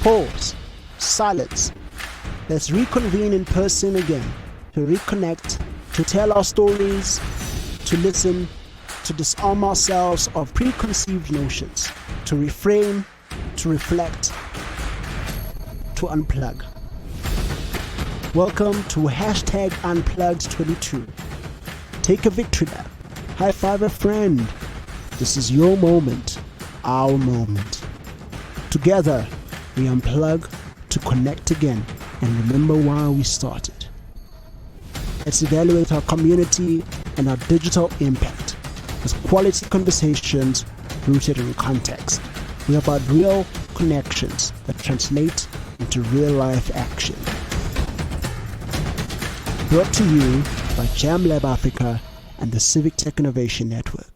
Pause. Silence. Let's reconvene in person again, to reconnect, to tell our stories, to listen, to disarm ourselves of preconceived notions, to reframe, to reflect, to unplug. Welcome to #Unplugged22. Take a victory lap. High five a friend. This is your moment, our moment. Together, we unplug to connect again and remember why we started. Let's evaluate our community and our digital impact with quality conversations rooted in context. We are about real connections that translate into real-life action. Brought to you by Jamlab Africa and the Civic Tech Innovation Network.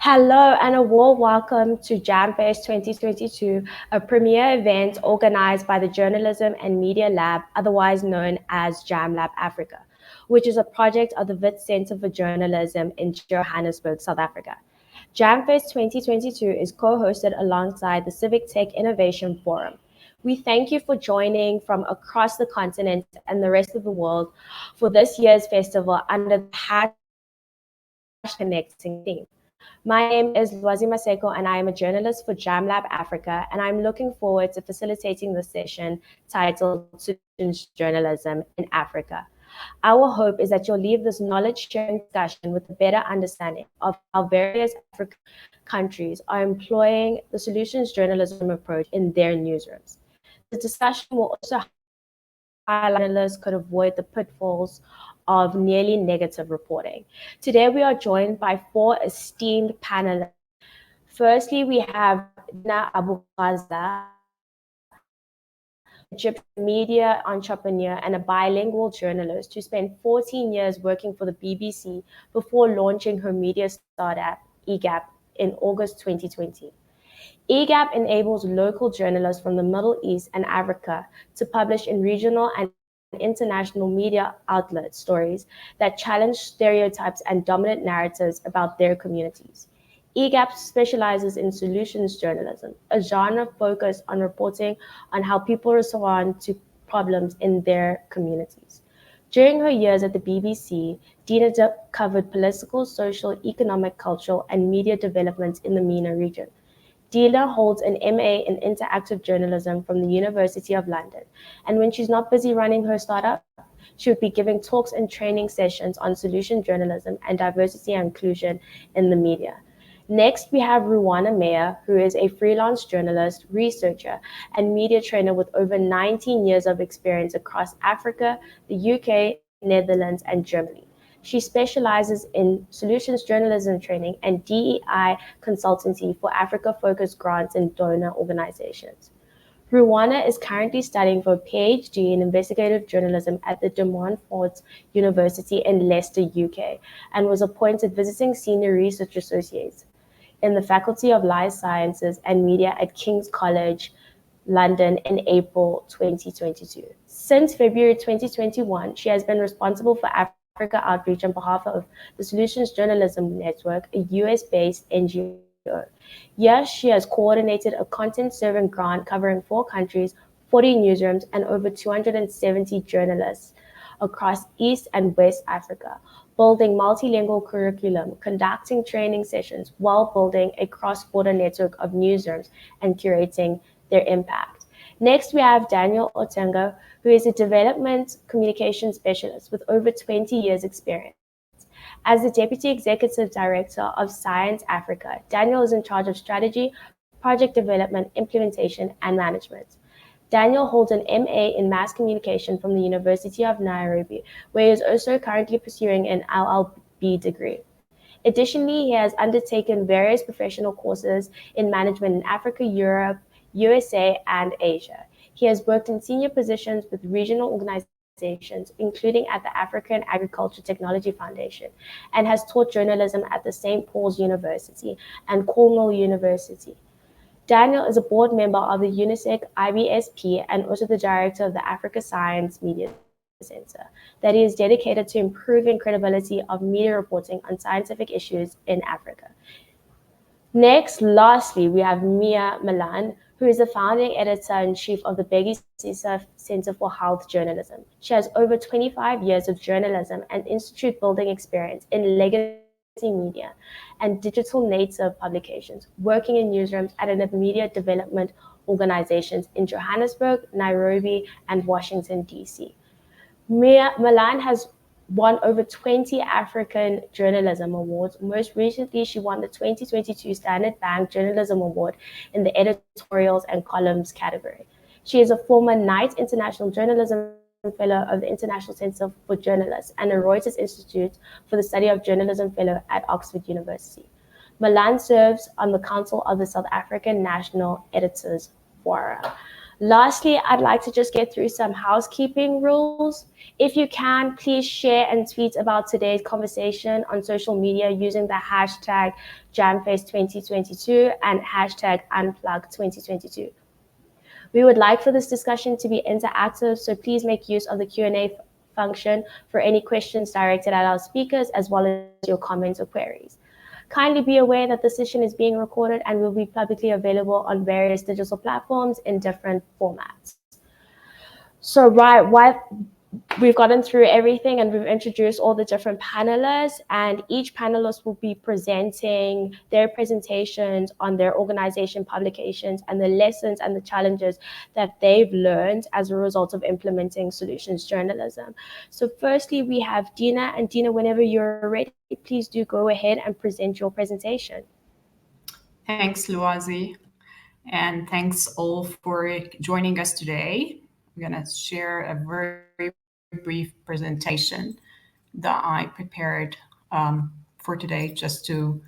Hello and a warm welcome to Jamfest 2022, a premier event organized by the Journalism and Media Lab, otherwise known as Jamlab Africa, which is a project of the Wits Centre for Journalism in Johannesburg, South Africa. Jamfest 2022 is co-hosted alongside the Civic Tech Innovation Forum. We thank you for joining from across the continent and the rest of the world for this year's festival under the #Connecting theme. My name is Lwazi Maseko, and I am a journalist for Jamlab Africa, and I'm looking forward to facilitating the session titled Solutions Journalism in Africa. Our hope is that you'll leave this knowledge-sharing discussion with a better understanding of how various African countries are employing the solutions journalism approach in their newsrooms. The discussion will also highlight how journalists could avoid the pitfalls of nearly negative reporting. Today, we are joined by four esteemed panelists. Firstly, we have Dina Aboughazala, Egyptian media entrepreneur and a bilingual journalist who spent 14 years working for the BBC before launching her media startup, Egab, in August 2020. Egab enables local journalists from the Middle East and Africa to publish in regional and international media outlet stories that challenge stereotypes and dominant narratives about their communities. Egab specializes in solutions journalism, a genre focused on reporting on how people respond to problems in their communities. During her years at the BBC, Dina covered political, social, economic, cultural, and media developments in the MENA region. Dina holds an MA in interactive journalism from the University of London, and when she's not busy running her startup, she would be giving talks and training sessions on solution journalism and diversity and inclusion in the media. Next, we have Ruona Meyer, who is a freelance journalist, researcher, and media trainer with over 19 years of experience across Africa, the UK, Netherlands, and Germany. She specializes in solutions journalism training and DEI consultancy for Africa-focused grants and donor organizations. Ruona is currently studying for a PhD in investigative journalism at the De Montfort University in Leicester, UK, and was appointed visiting senior research associate in the Faculty of Life Sciences and Media at King's College, London in April 2022. Since February 2021, she has been responsible for Africa outreach on behalf of the Solutions Journalism Network, a US-based NGO. Yes, she has coordinated a content-serving grant covering 4 countries, 40 newsrooms, and over 270 journalists across East and West Africa, building multilingual curriculum, conducting training sessions, while building a cross-border network of newsrooms and curating their impact. Next, we have Daniel Otunge, who is a development communication specialist with over 20 years experience. As the Deputy Executive Director of Science Africa, Daniel is in charge of strategy, project development, implementation, and management. Daniel holds an MA in mass communication from the University of Nairobi, where he is also currently pursuing an LLB degree. Additionally, he has undertaken various professional courses in management in Africa, Europe, USA, and Asia. He has worked in senior positions with regional organizations, including at the African Agriculture Technology Foundation, and has taught journalism at the St. Paul's University and Cornell University. Daniel is a board member of the UNISEC IBSP and also the director of the Africa Science Media Center, that he is dedicated to improving credibility of media reporting on scientific issues in Africa. Next, lastly, we have Meyer Malan, who is the founding editor-in-chief of the Bhekisisa Center for Health Journalism. She has over 25 years of journalism and institute-building experience in legacy media and digital native publications, working in newsrooms at an media development organizations in Johannesburg, Nairobi, and Washington, D.C. Malan has won over 20 African Journalism Awards. Most recently, she won the 2022 Standard Bank Journalism Award in the editorials and columns category. She is a former Knight International Journalism Fellow of the International Center for Journalists and a Reuters Institute for the Study of Journalism Fellow at Oxford University. Malan serves on the Council of the South African National Editors Forum. Lastly, I'd like to just get through some housekeeping rules. If you can, please share and tweet about today's conversation on social media using the hashtag Jamfest2022 and hashtag Unplug2022. We would like for this discussion to be interactive, so please make use of the Q&A function for any questions directed at our speakers, as well as your comments or queries. Kindly be aware that the session is being recorded and will be publicly available on various digital platforms in different formats. So, right, we've gotten through everything and we've introduced all the different panelists, and each panelist will be presenting their presentations on their organization publications and the lessons and the challenges that they've learned as a result of implementing solutions journalism. So firstly, we have Dina, and Dina, whenever you're ready, please do go ahead and present your presentation. Thanks, Lwazi, and thanks all for joining us today. I'm going to share a very brief presentation that I prepared for today, just to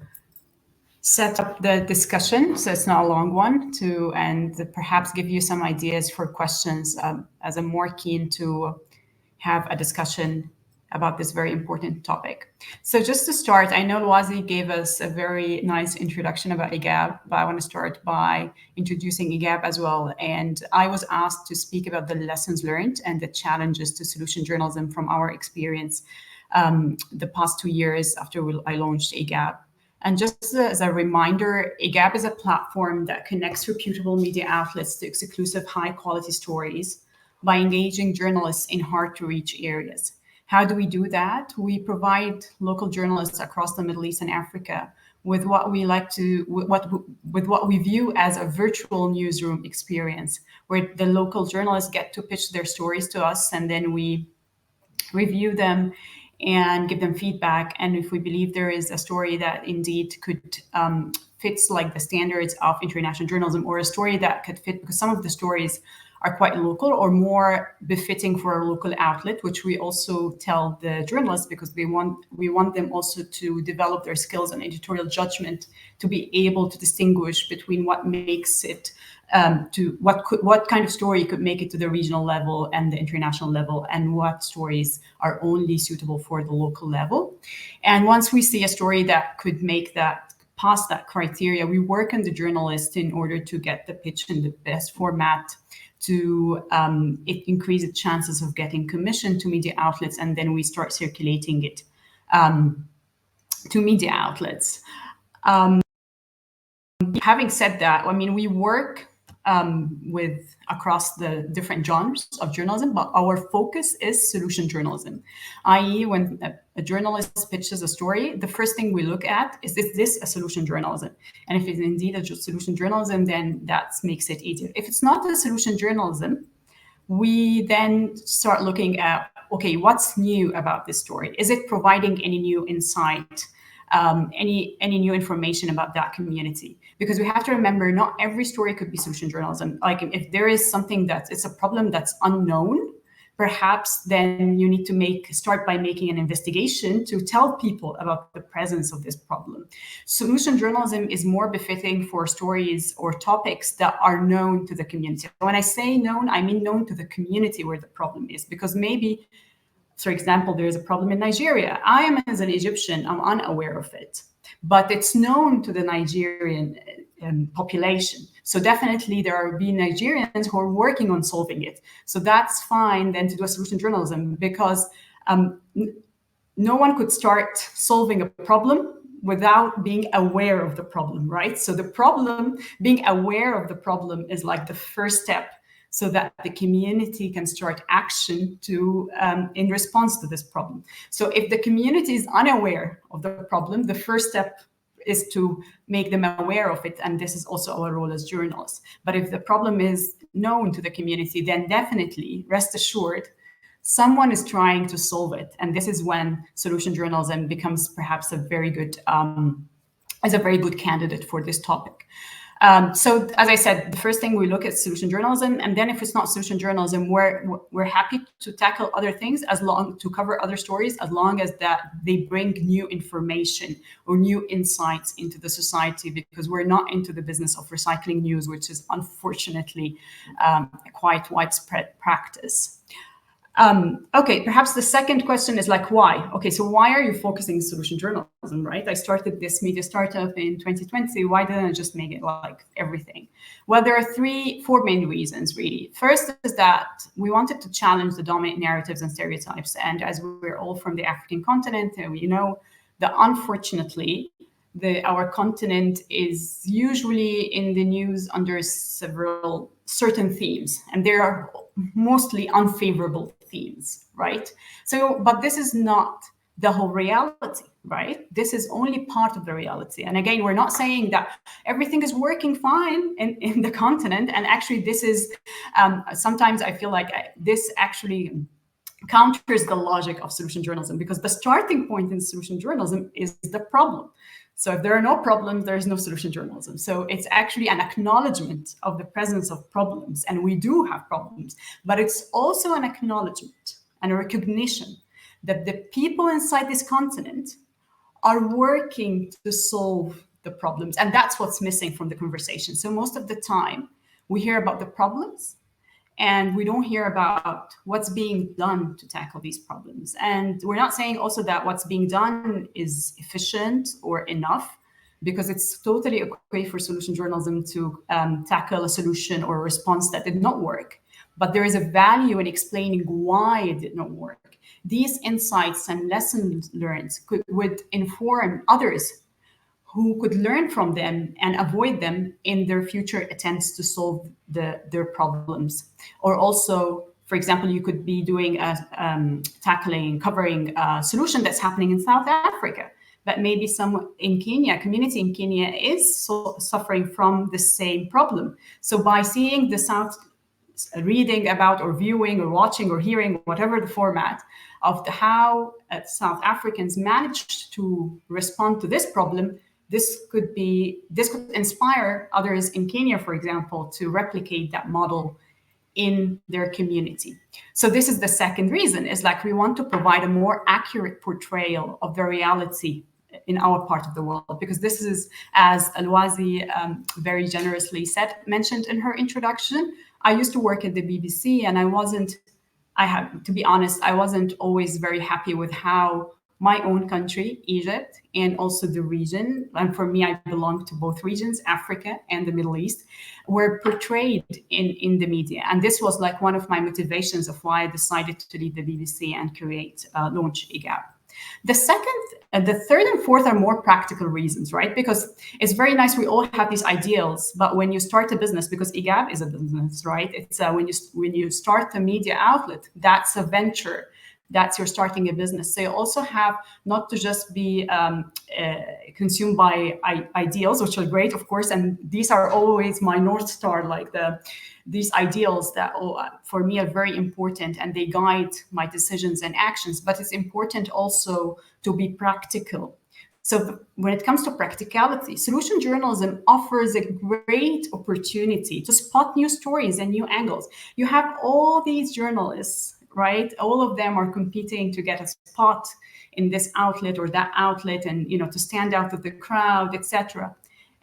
set up the discussion, so it's not a long one, and perhaps give you some ideas for questions, as I'm more keen to have a discussion about this very important topic. So just to start, I know Lwazi gave us a very nice introduction about Egab, but I want to start by introducing Egab as well. And I was asked to speak about the lessons learned and the challenges to solution journalism from our experience the past 2 years after I launched Egab. And just as a reminder, Egab is a platform that connects reputable media outlets to exclusive high-quality stories by engaging journalists in hard-to-reach areas. How do we do that? We provide local journalists across the Middle East and Africa with what we view as a virtual newsroom experience, where the local journalists get to pitch their stories to us, and then we review them and give them feedback. And if we believe there is a story that indeed could fits like the standards of international journalism, or a story that could fit, because some of the stories are quite local or more befitting for a local outlet, which we also tell the journalists, because we want them also to develop their skills and editorial judgment to be able to distinguish between what makes it what kind of story could make it to the regional level and the international level, and what stories are only suitable for the local level. And once we see a story that could make that pass that criteria, we work on the journalist in order to get the pitch in the best format to increase the chances of getting commission to media outlets, and then we start circulating it to media outlets. Having said that, I mean, we work with across the different genres of journalism, but our focus is solution journalism, i.e. when a journalist pitches a story, the first thing we look at is this a solution journalism? And if it's indeed a solution journalism, then that makes it easier. If it's not a solution journalism, we then start looking at, okay, what's new about this story? Is it providing any new insight? Any new information about that community? Because we have to remember, not every story could be solution journalism. Like if there is something it's a problem that's unknown, perhaps then you need to start by making an investigation to tell people about the presence of this problem. Solution journalism is more befitting for stories or topics that are known to the community. When I say known, I mean known to the community where the problem is, because maybe, for example, there is a problem in Nigeria. I am, as an Egyptian, I'm unaware of it, but it's known to the Nigerian population. So definitely there are Nigerians who are working on solving it. So that's fine then to do a solution journalism, because no one could start solving a problem without being aware of the problem, right? So the problem, being aware of the problem is like the first step so that the community can start action to in response to this problem. So if the community is unaware of the problem, the first step is to make them aware of it. And this is also our role as journalists. But if the problem is known to the community, then definitely rest assured, someone is trying to solve it. And this is when solution journalism becomes perhaps a very good candidate for this topic. So as I said, the first thing we look at solution journalism, and then if it's not solution journalism, we're happy to tackle other things to cover other stories, as long as that they bring new information or new insights into the society, because we're not into the business of recycling news, which is unfortunately a quite widespread practice. Okay, perhaps the second question is like, why? Okay, so why are you focusing on solution journalism, right? I started this media startup in 2020. Why didn't I just make it like everything? Well, there are four main reasons, really. First is that we wanted to challenge the dominant narratives and stereotypes. And as we're all from the African continent, we know that unfortunately, our continent is usually in the news under several certain themes, and there are mostly unfavorable themes, right? So, but this is not the whole reality, right? This is only part of the reality. And again, we're not saying that everything is working fine in the continent. And actually, this is, sometimes I feel like this actually counters the logic of solution journalism, because the starting point in solution journalism is the problem. So if there are no problems, there is no solution journalism. So it's actually an acknowledgement of the presence of problems, and we do have problems, but it's also an acknowledgement and a recognition that the people inside this continent are working to solve the problems. And that's what's missing from the conversation. So most of the time we hear about the problems, and we don't hear about what's being done to tackle these problems. And we're not saying also that what's being done is efficient or enough, because it's totally okay for solution journalism to tackle a solution or a response that did not work. But there is a value in explaining why it did not work. These insights and lessons learned would inform others who could learn from them and avoid them in their future attempts to solve their problems. Or also, for example, you could be doing covering a solution that's happening in South Africa, but maybe someone in Kenya, community in Kenya is suffering from the same problem. So by seeing the South, reading about or viewing or watching or hearing, whatever the format, of how South Africans managed to respond to this problem, this could inspire others in Kenya, for example, to replicate that model in their community. So this is the second reason, is like we want to provide a more accurate portrayal of the reality in our part of the world, because this is, as Lwazi very generously mentioned in her introduction, I used to work at the BBC, and to be honest, I wasn't always very happy with how my own country, Egypt, and also the region, and for me, I belong to both regions, Africa and the Middle East, were portrayed in the media. And this was like one of my motivations of why I decided to leave the BBC and launch Egab. The third and fourth are more practical reasons, right? Because it's very nice, we all have these ideals, but when you start a business, because Egab is a business, right? It's when you start a media outlet, that's a venture. That's you're starting a business. So you also have not to just be consumed by ideals, which are great, of course, and these are always my North Star, like these ideals that for me are very important, and they guide my decisions and actions. But it's important also to be practical. So when it comes to practicality, solution journalism offers a great opportunity to spot new stories and new angles. You have all these journalists, right? All of them are competing to get a spot in this outlet or that outlet, and to stand out of the crowd, etc.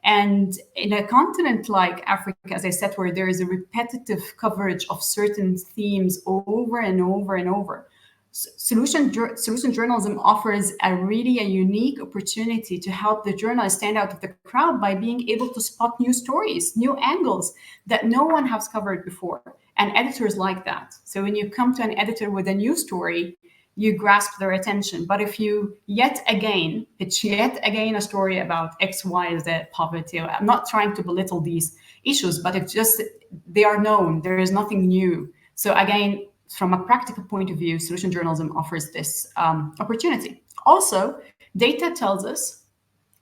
And in a continent like Africa, as I said, where there is a repetitive coverage of certain themes over and over and over, solution journalism offers a unique opportunity to help the journalist stand out of the crowd by being able to spot new stories, new angles that no one has covered before. And editors like that. So when you come to an editor with a new story, you grasp their attention. But if you yet again a story about X, Y, Z, poverty, I'm not trying to belittle these issues, but it's just they are known. There is nothing new. So again, from a practical point of view, solution journalism offers this opportunity. Also, data tells us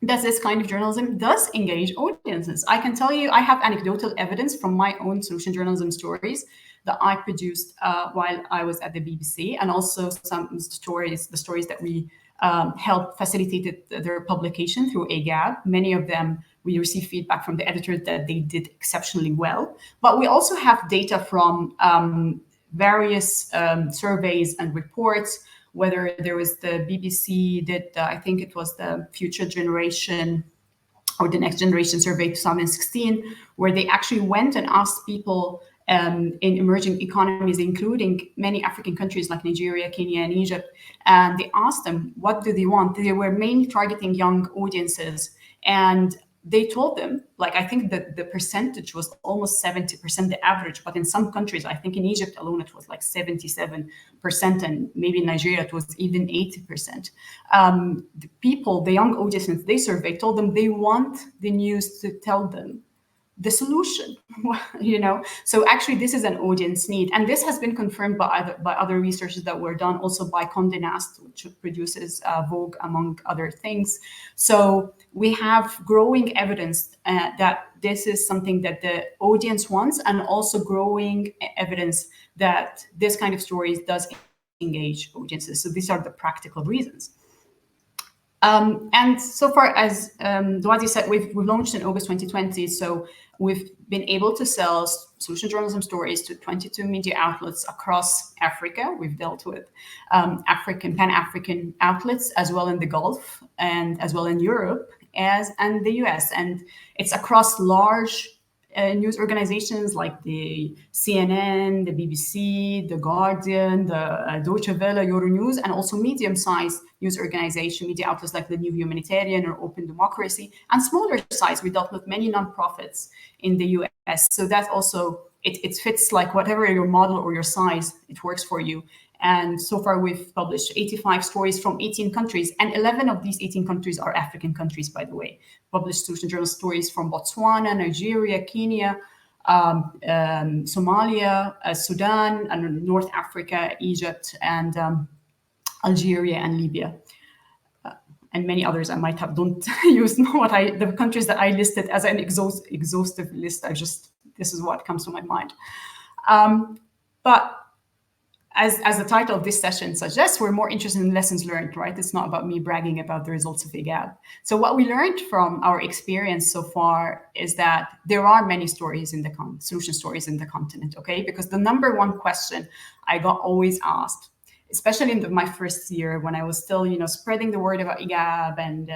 that this kind of journalism does engage audiences. I can tell you, I have anecdotal evidence from my own solution journalism stories that I produced while I was at the BBC, and also some stories, the stories that we helped facilitated their publication through Egab. Many of them, we received feedback from the editors that they did exceptionally well. But we also have data from various surveys and reports, whether there was the BBC did, I think it was the Future Generation or the Next Generation Survey 2016, where they actually went and asked people in emerging economies, including many African countries like Nigeria, Kenya, and Egypt, and they asked them, what do they want? They were mainly targeting young audiences, and they told them, like, I think that the percentage was almost 70%, the average, but in some countries, I think in Egypt alone, it was like 77%, and maybe in Nigeria, it was even 80%. The young audiences they surveyed told them they want the news to tell them the solution, So actually, this is an audience need, and this has been confirmed by other researches that were done, also by Condé Nast, which produces Vogue, among other things. So we have growing evidence that this is something that the audience wants, and also growing evidence that this kind of stories does engage audiences. So these are the practical reasons. And so far, as Lwazi said, we've launched in August 2020. So we've been able to sell solution journalism stories to 22 media outlets across Africa. We've dealt with Pan-African outlets, as well in the Gulf, and as well in Europe, and the US. And it's across large news organizations like the CNN, the BBC, the Guardian, the Deutsche Welle, Euronews, and also medium-sized news organization, media outlets like the New Humanitarian or Open Democracy, and smaller size. We dealt with many nonprofits in the US. So that also, it fits like whatever your model or your size, it works for you. And so far, we've published 85 stories from 18 countries, and 11 of these 18 countries are African countries, by the way. Published solution journal stories from Botswana, Nigeria, Kenya, Somalia, Sudan, and North Africa, Egypt, and Algeria, and Libya. And many others I might have don't use the countries that I listed as an exhaustive list. This is what comes to my mind. But as the title of this session suggests, we're more interested in lessons learned, right? It's not about me bragging about the results of Egab. So what we learned from our experience so far is that there are many stories in the solution stories in the continent, okay? Because the number one question I got always asked, especially in my first year when I was still, spreading the word about Egab and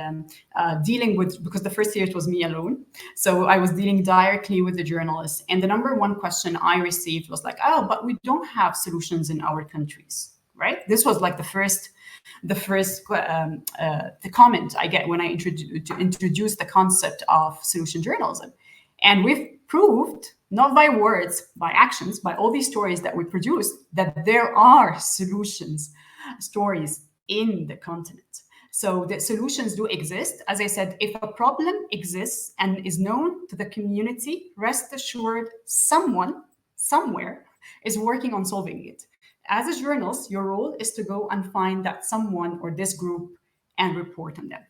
dealing with, because the first year it was me alone. So I was dealing directly with the journalists. And the number one question I received was like, oh, but we don't have solutions in our countries, right? This was like the comment I get when I introduce the concept of solution journalism. And we've proved, not by words, by actions, by all these stories that we produced, that there are stories in the continent. So the solutions do exist. As I said, if a problem exists and is known to the community, rest assured someone, somewhere, is working on solving it. As a journalist, your role is to go and find that someone or this group and report on them.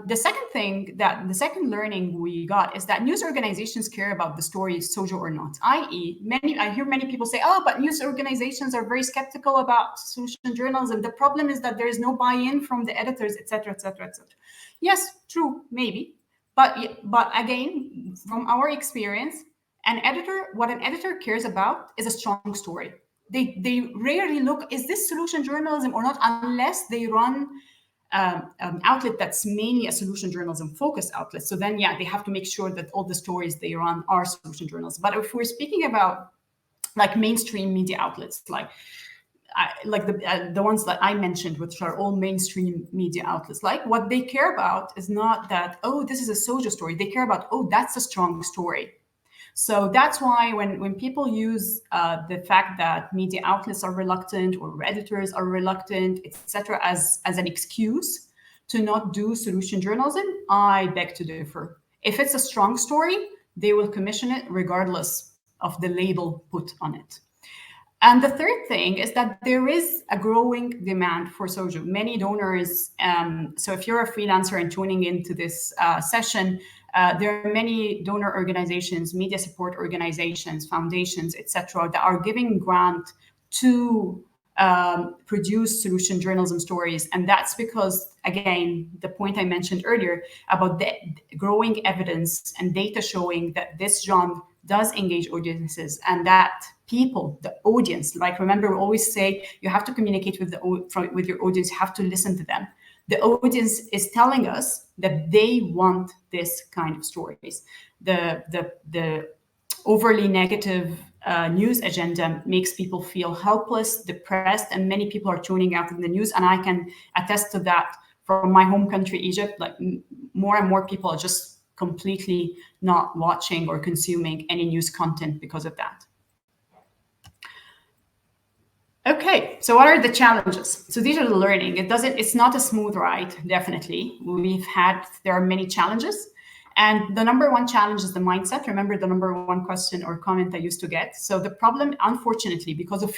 The second learning we got is that news organizations care about the story social or not, i.e. I hear many people say, oh, but news organizations are very skeptical about solution journalism. The problem is that there is no buy-in from the editors, etc., etc., etc. Yes, true, maybe. But again, from our experience, what an editor cares about is a strong story. They rarely look, is this solution journalism or not, unless they run outlet that's mainly a solution journalism focused outlet. So then, they have to make sure that all the stories they run are solution journalism. But if we're speaking about like mainstream media outlets, like the ones that I mentioned, which are all mainstream media outlets, like what they care about is not that, oh, this is a social story. They care about, oh, that's a strong story. So that's why when people use the fact that media outlets are reluctant or editors are reluctant, etc., as an excuse to not do solution journalism, I beg to differ. If it's a strong story, they will commission it regardless of the label put on it. And the third thing is that there is a growing demand for soju. Many donors, so if you're a freelancer and tuning into this session, there are many donor organizations, media support organizations, foundations, etc., that are giving grant to produce solution journalism stories. And that's because, again, the point I mentioned earlier about the growing evidence and data showing that this genre does engage audiences, and that people, the audience, like, remember, we always say you have to communicate with your audience, you have to listen to them. The audience is telling us that they want this kind of stories. The overly negative news agenda makes people feel helpless, depressed, and many people are tuning out in the news. And I can attest to that from my home country, Egypt. Like, more and more people are just completely not watching or consuming any news content because of that. Okay, so what are the challenges? So these are the learning. It's not a smooth ride, definitely. There are many challenges. And the number one challenge is the mindset. Remember the number one question or comment I used to get. So the problem, unfortunately, because of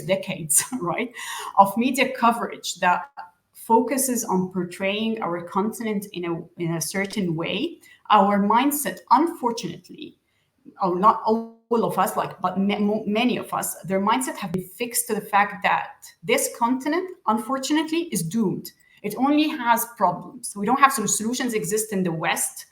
decades, right, of media coverage that focuses on portraying our continent in a certain way, our mindset, unfortunately, not all of us, but many of us, their mindset have been fixed to the fact that this continent, unfortunately, is doomed. It only has problems. We don't have some solutions exist in the West,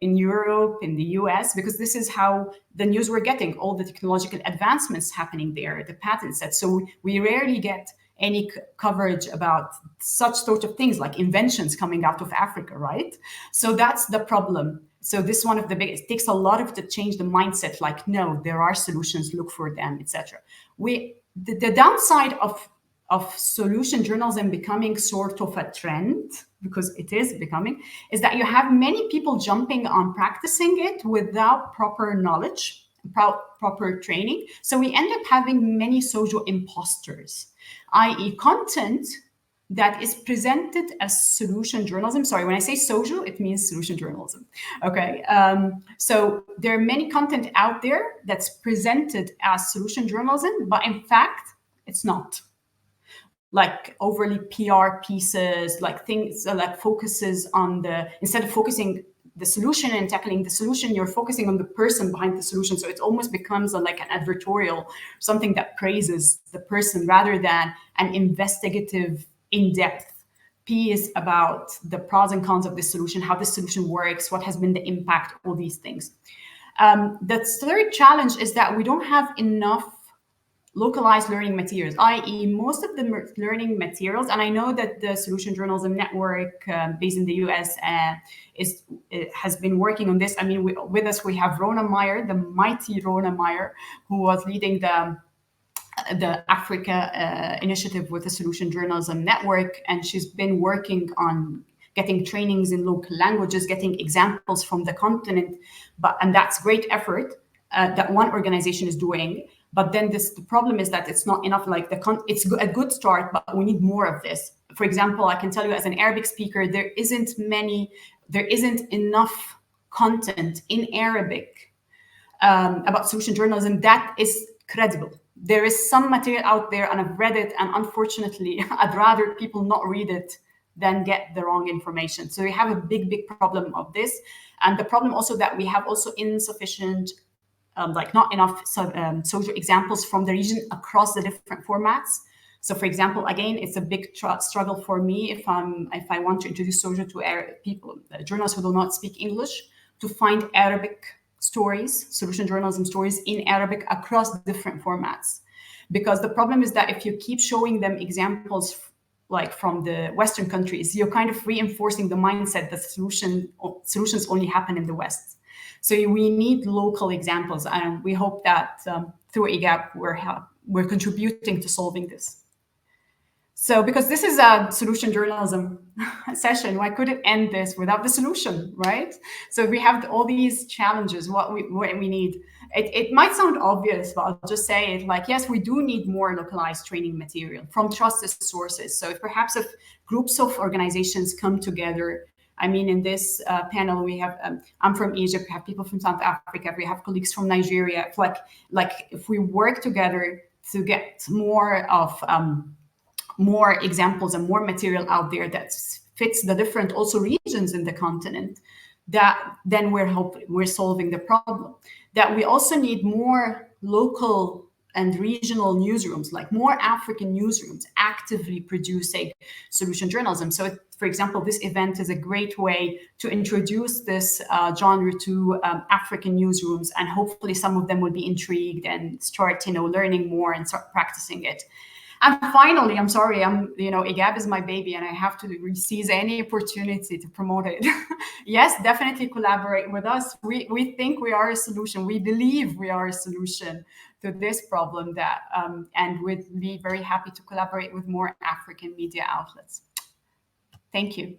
in Europe, in the US, because this is how the news we're getting, all the technological advancements happening there, the patent set. So we rarely get any coverage about such sort of things like inventions coming out of Africa, right? So that's the problem. So this is one of the biggest. It takes a lot to change the mindset. Like, no, there are solutions. Look for them, etc. The downside of solution journalism becoming sort of a trend, because it is becoming, is that you have many people jumping on practicing it without proper knowledge, proper training. So we end up having many social imposters, i.e. content that is presented as solution journalism. Sorry, when I say social, it means solution journalism. Okay, so there are many content out there that's presented as solution journalism, but in fact, it's not. Like overly PR pieces, like things that focuses on instead of focusing the solution and tackling the solution, you're focusing on the person behind the solution. So it almost becomes like an advertorial, something that praises the person rather than an investigative, in-depth piece about the pros and cons of this solution, how this solution works, what has been the impact, all these things. The third challenge is that we don't have enough localized learning materials, i.e. most of the learning materials, and I know that the Solution Journalism Network based in the US has been working on this. I mean, with us we have Ruona Meyer, the mighty Ruona Meyer, who was leading the Africa initiative with the Solution Journalism Network, and she's been working on getting trainings in local languages, getting examples from the continent, and that's great effort that one organization is doing. But then the problem is that it's not enough. Like it's a good start, but we need more of this. For example, I can tell you as an Arabic speaker, there isn't enough content in Arabic about solution journalism that is credible. There is some material out there, and I've read it, and unfortunately, I'd rather people not read it than get the wrong information. So we have a big problem of this, and the problem also that we have also insufficient. Not enough social examples from the region across the different formats. So, for example, again, it's a big struggle for me if I want to introduce social to people, journalists who do not speak English, to find Arabic stories, solution journalism stories in Arabic across different formats. Because the problem is that if you keep showing them examples like from the Western countries, you're kind of reinforcing the mindset that solutions only happen in the West. So we need local examples, and we hope that through Egab we're contributing to solving this. So because this is a solution journalism session, I couldn't end this without the solution, right? So we have all these challenges, what we need. It might sound obvious, but I'll just say it like, yes, we do need more localized training material from trusted sources. So if groups of organizations come together, I mean, in this panel, we have, I'm from Egypt, we have people from South Africa, we have colleagues from Nigeria. Like if we work together to get more examples and more material out there that fits the different also regions in the continent, that then we're solving the problem. That we also need more local and regional newsrooms, like more African newsrooms actively producing solution journalism. So, for example, this event is a great way to introduce this genre to African newsrooms, and hopefully some of them will be intrigued and start, learning more and start practicing it. And finally, I'm sorry, Egab is my baby and I have to seize any opportunity to promote it. Yes, definitely collaborate with us. We think we are a solution. We believe we are a solution to this problem and we'd be very happy to collaborate with more African media outlets. Thank you.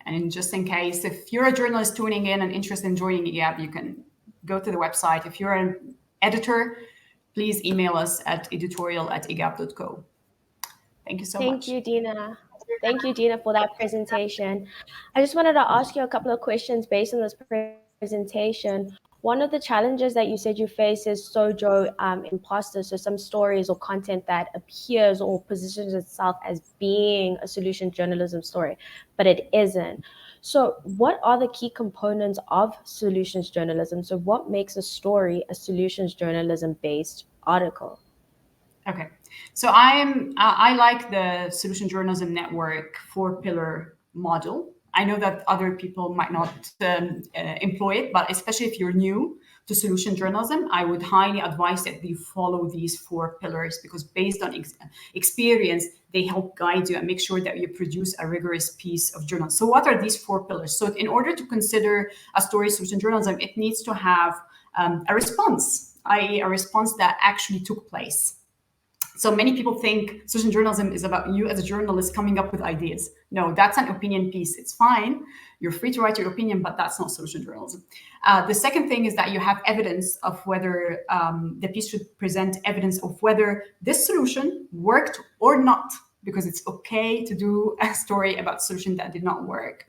And just in case, if you're a journalist tuning in and interested in joining Egab, you can go to the website. If you're an editor, please email us at editorial@egab.co. Thank you so much. Thank you, Dina. Thank you, Dina, for that presentation. I just wanted to ask you a couple of questions based on this presentation. One of the challenges that you said you face is sojo imposter, so some stories or content that appears or positions itself as being a solution journalism story, but it isn't. So what are the key components of solutions journalism? So what makes a story a solutions journalism-based article? Okay, so I like the Solution Journalism Network 4-pillar model. I know that other people might not employ it, but especially if you're new to solution journalism, I would highly advise that you follow these 4 pillars, because based on experience, they help guide you and make sure that you produce a rigorous piece of journalism. So what are these 4 pillars? So in order to consider a story solution journalism, it needs to have a response, i.e. a response that actually took place. So many people think solution journalism is about you as a journalist coming up with ideas. No, that's an opinion piece. It's fine. You're free to write your opinion, but that's not solution journalism. The second thing is that you have evidence of whether the piece should present evidence of whether this solution worked or not, because it's okay to do a story about solution that did not work.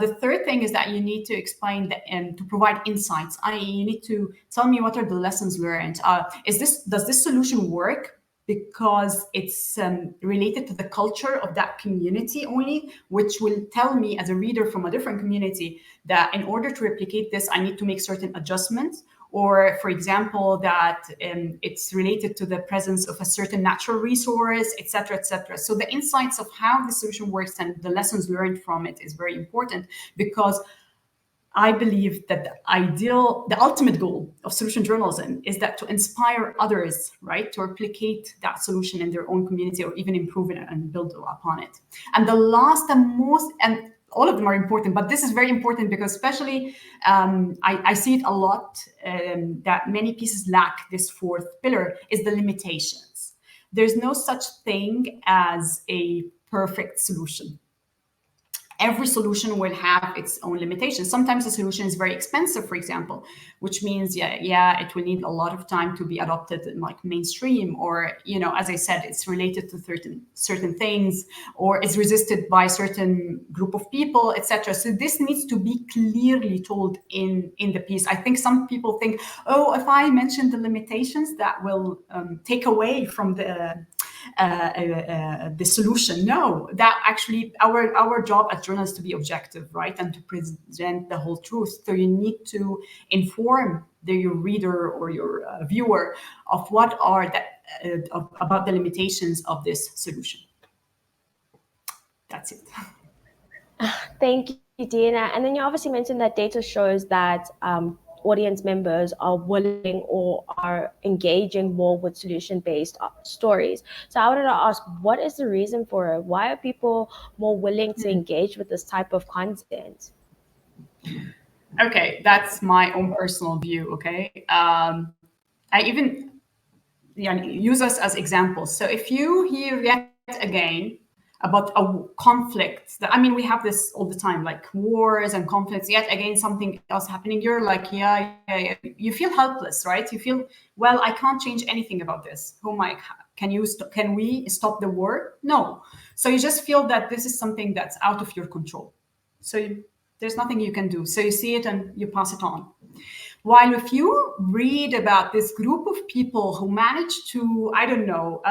The third thing is that you need to explain and to provide insights, i.e. you need to tell me what are the lessons learned. Does this solution work because it's related to the culture of that community only, which will tell me as a reader from a different community that in order to replicate this, I need to make certain adjustments, or for example, that it's related to the presence of a certain natural resource, etc., etc. So the insights of how the solution works and the lessons learned from it is very important, because I believe that the ultimate goal of solution journalism is that to inspire others, right, to replicate that solution in their own community or even improve it and build upon it. And the last and most, and all of them are important, but this is very important because especially I see it a lot that many pieces lack this 4th pillar, is the limitations. There's no such thing as a perfect solution. Every solution will have its own limitations. Sometimes a solution is very expensive, for example, which means, it will need a lot of time to be adopted in like mainstream, or, as I said, it's related to certain things, or is resisted by a certain group of people, etc. So this needs to be clearly told in the piece. I think some people think, oh, if I mention the limitations, that will take away from the solution. No, that actually our job as journalists to be objective, right, and to present the whole truth. So you need to inform your reader or your viewer of what are about the limitations of this solution. That's it. Thank you, Dina. And then you obviously mentioned that data shows that audience members are willing or are engaging more with solution-based stories. So I wanted to ask, what is the reason for it? Why are people more willing to engage with this type of content? Okay, that's my own personal view, okay? I even use us as examples. So if you yet yet again about a conflict. I mean, we have this all the time, like wars and conflicts, yet again, something else happening. You're like, yeah. You feel helpless, right? You feel, well, I can't change anything about this. Can we stop the war? No. So you just feel that this is something that's out of your control. So there's nothing you can do. So you see it and you pass it on. While if you read about this group of people who managed to, I don't know,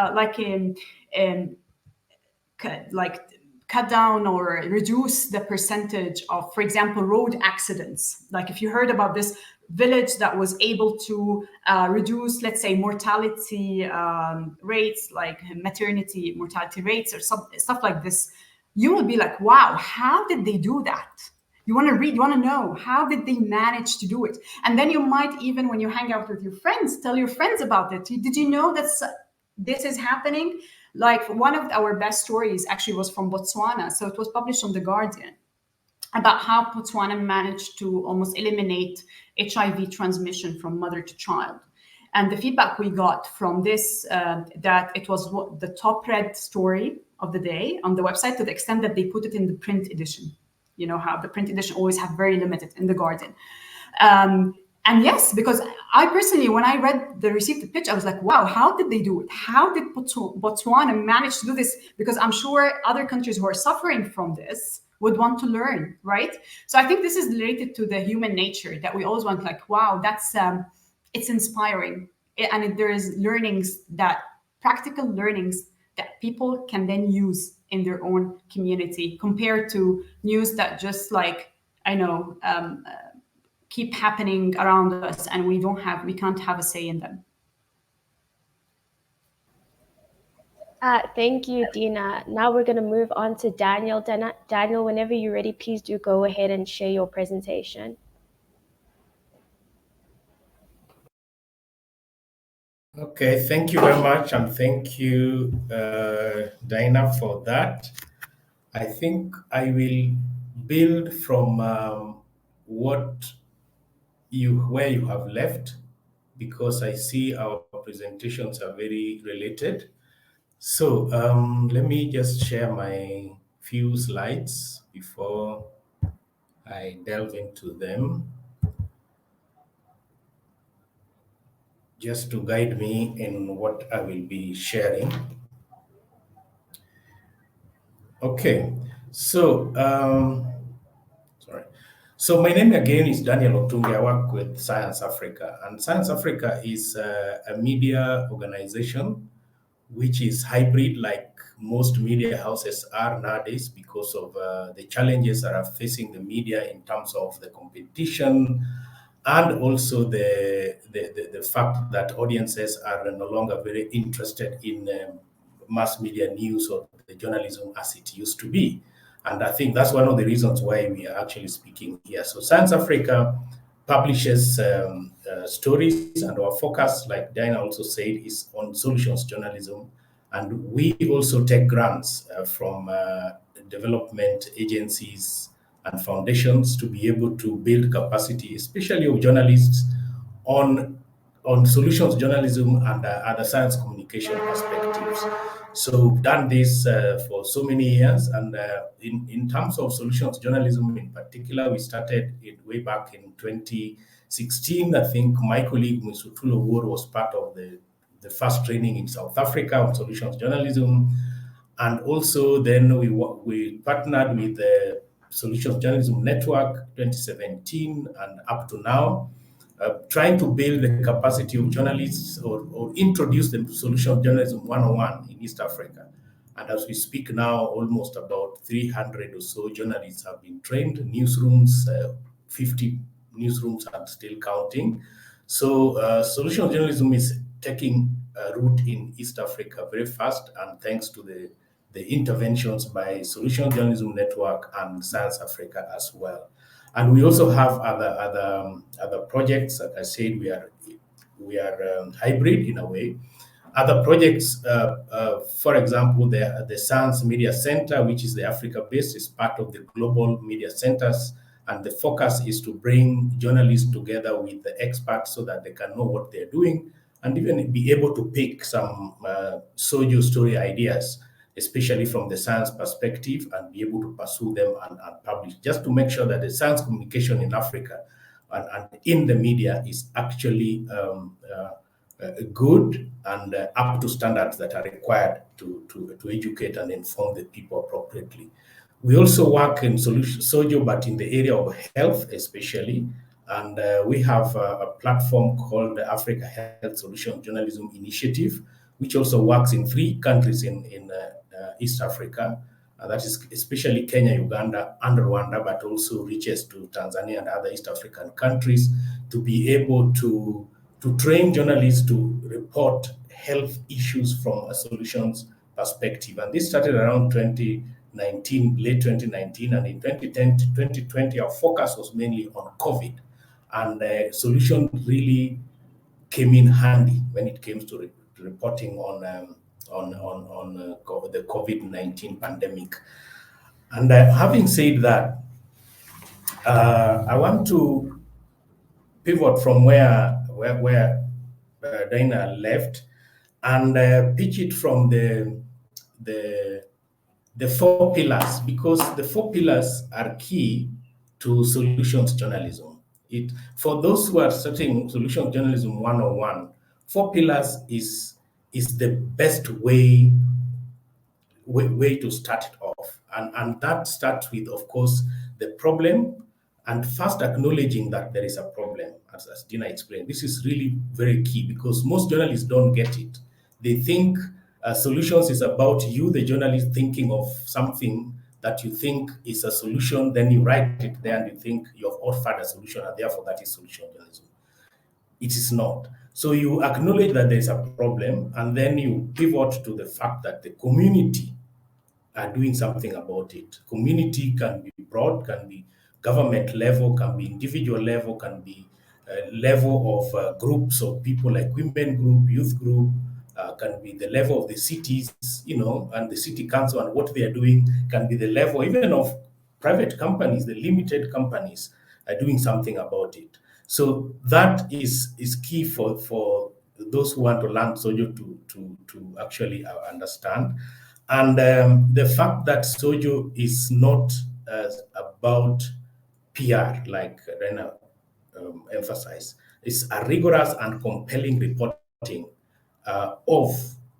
cut down or reduce the percentage of, for example, road accidents. Like if you heard about this village that was able to reduce, let's say, mortality rates, like maternity mortality rates or stuff like this, you will be like, wow, how did they do that? You want to read, you want to know, how did they manage to do it? And then you might even, when you hang out with your friends, tell your friends about it. Did you know that this is happening? Like one of our best stories actually was from Botswana. So it was published on The Guardian about how Botswana managed to almost eliminate HIV transmission from mother to child. And the feedback we got from this, that it was the top read story of the day on the website, to the extent that they put it in the print edition. You know how the print edition always have very limited in The Guardian. And yes, because I personally, when I received the pitch, I was like, wow, how did they do it? How did Botswana manage to do this? Because I'm sure other countries who are suffering from this would want to learn, right? So I think this is related to the human nature, that we always want, like, wow, that's it's inspiring. And there is practical learnings that people can then use in their own community, compared to news that just like, keep happening around us, and we can't have a say in them. Thank you, Dina. Now we're going to move on to Daniel. Daniel, whenever you're ready, please do go ahead and share your presentation. Okay, thank you very much, and thank you, Dina, for that. I think I will build from where you have left, because I see our presentations are very related. So let me just share my few slides before I delve into them, just to guide me in what I will be sharing. Okay, so So my name again is Daniel Otunge. I work with Science Africa, and Science Africa is a media organization which is hybrid, like most media houses are nowadays, because of the challenges that are facing the media in terms of the competition, and also the fact that audiences are no longer very interested in mass media news or the journalism as it used to be. And I think that's one of the reasons why we are actually speaking here. So Science Africa publishes stories, and our focus, like Dina also said, is on solutions journalism. And we also take grants from development agencies and foundations to be able to build capacity, especially of journalists, on solutions journalism and other science communication perspectives. So we've done this for so many years, and in terms of solutions journalism in particular, we started it way back in 2016. I think my colleague Msutulo Ward was part of the first training in South Africa on solutions journalism, and also then we partnered with the Solutions Journalism Network 2017 and up to now. Trying to build the capacity of journalists, or introduce the solution journalism 101 in East Africa. And as we speak now, almost about 300 or so journalists have been trained, newsrooms, 50 newsrooms and still counting. So solution journalism is taking root in East Africa very fast, and thanks to the interventions by Solution Journalism Network and Science Africa as well. And we also have other projects. Like I said, we are hybrid in a way. Other projects, for example, the Science Media Center, which is the Africa-based, is part of the global media centers, and the focus is to bring journalists together with the experts so that they can know what they're doing, and even be able to pick some soju story ideas especially from the science perspective, and be able to pursue them and publish, just to make sure that the science communication in Africa and in the media is actually good and up to standards that are required to educate and inform the people appropriately. We also work in SOJO, but in the area of health especially, and we have a platform called the Africa Health Solution Journalism Initiative, which also works in 3 countries in East Africa. That is especially Kenya, Uganda, and Rwanda, but also reaches to Tanzania and other East African countries to be able to train journalists to report health issues from a solutions perspective. And this started around 2019, late 2019, and in 2010 to 2020, our focus was mainly on COVID. And solution really came in handy when it came to reporting on the COVID-19 pandemic. And having said that, I want to pivot from where Dina left and pitch it from the 4 pillars, because the 4 pillars are key to solutions journalism. For those who are studying solutions journalism 101, 4 pillars is the best way to start it off. And that starts with, of course, the problem, and first acknowledging that there is a problem, as Dina explained. This is really very key, because most journalists don't get it. They think solutions is about you, the journalist, thinking of something that you think is a solution, then you write it there and you think you have offered a solution, and therefore that is solution journalism. It is not. So you acknowledge that there is a problem, and then you pivot to the fact that the community are doing something about it. Community can be broad, can be government level, can be individual level, can be level of groups of people like women group, youth group, can be the level of the cities, and the city council and what they are doing, can be the level even of private companies, the limited companies are doing something about it. So that is key for those who want to learn Sojo to actually understand. And the fact that Sojo is not about PR, like Rena emphasized, is a rigorous and compelling reporting of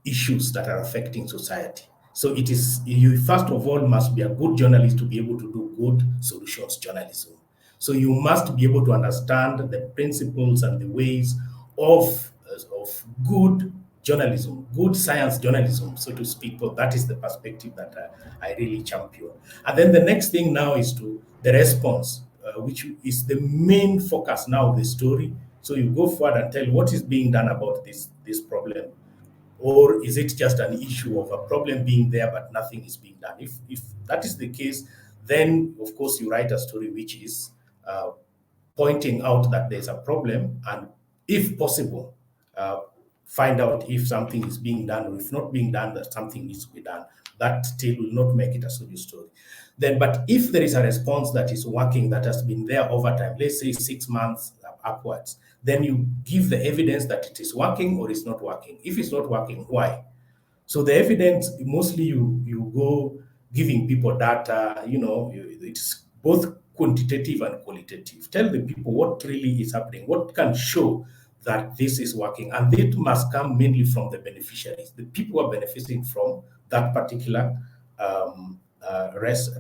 issues that are affecting society. So it is, you first of all must be a good journalist to be able to do good solutions journalism. So you must be able to understand the principles and the ways of good journalism, good science journalism, so to speak. But that is the perspective that I really champion. And then the next thing now is to the response, which is the main focus now of the story. So you go forward and tell what is being done about this problem. Or is it just an issue of a problem being there but nothing is being done? If that is the case, then of course you write a story which is pointing out that there's a problem, and if possible, find out if something is being done, or if not being done, that something needs to be done. That still will not make it a solution story. Then, but if there is a response that is working, that has been there over time, let's say 6 months upwards, then you give the evidence that it is working or it's not working. If it's not working, why? So the evidence, mostly you go giving people data, it's both quantitative and qualitative. Tell the people what really is happening, what can show that this is working. And it must come mainly from the beneficiaries, the people who are benefiting from that particular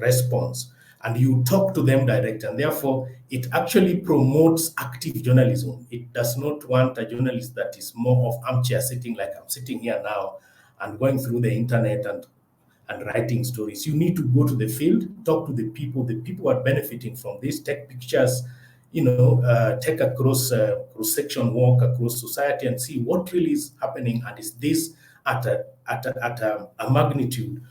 response. And you talk to them direct, and therefore it actually promotes active journalism. It does not want a journalist that is more of armchair sitting, like I'm sitting here now, and going through the internet and writing stories. You need to go to the field, talk to the people who are benefiting from this, take pictures, take a cross-section walk across society and see what really is happening, and is this at a magnitude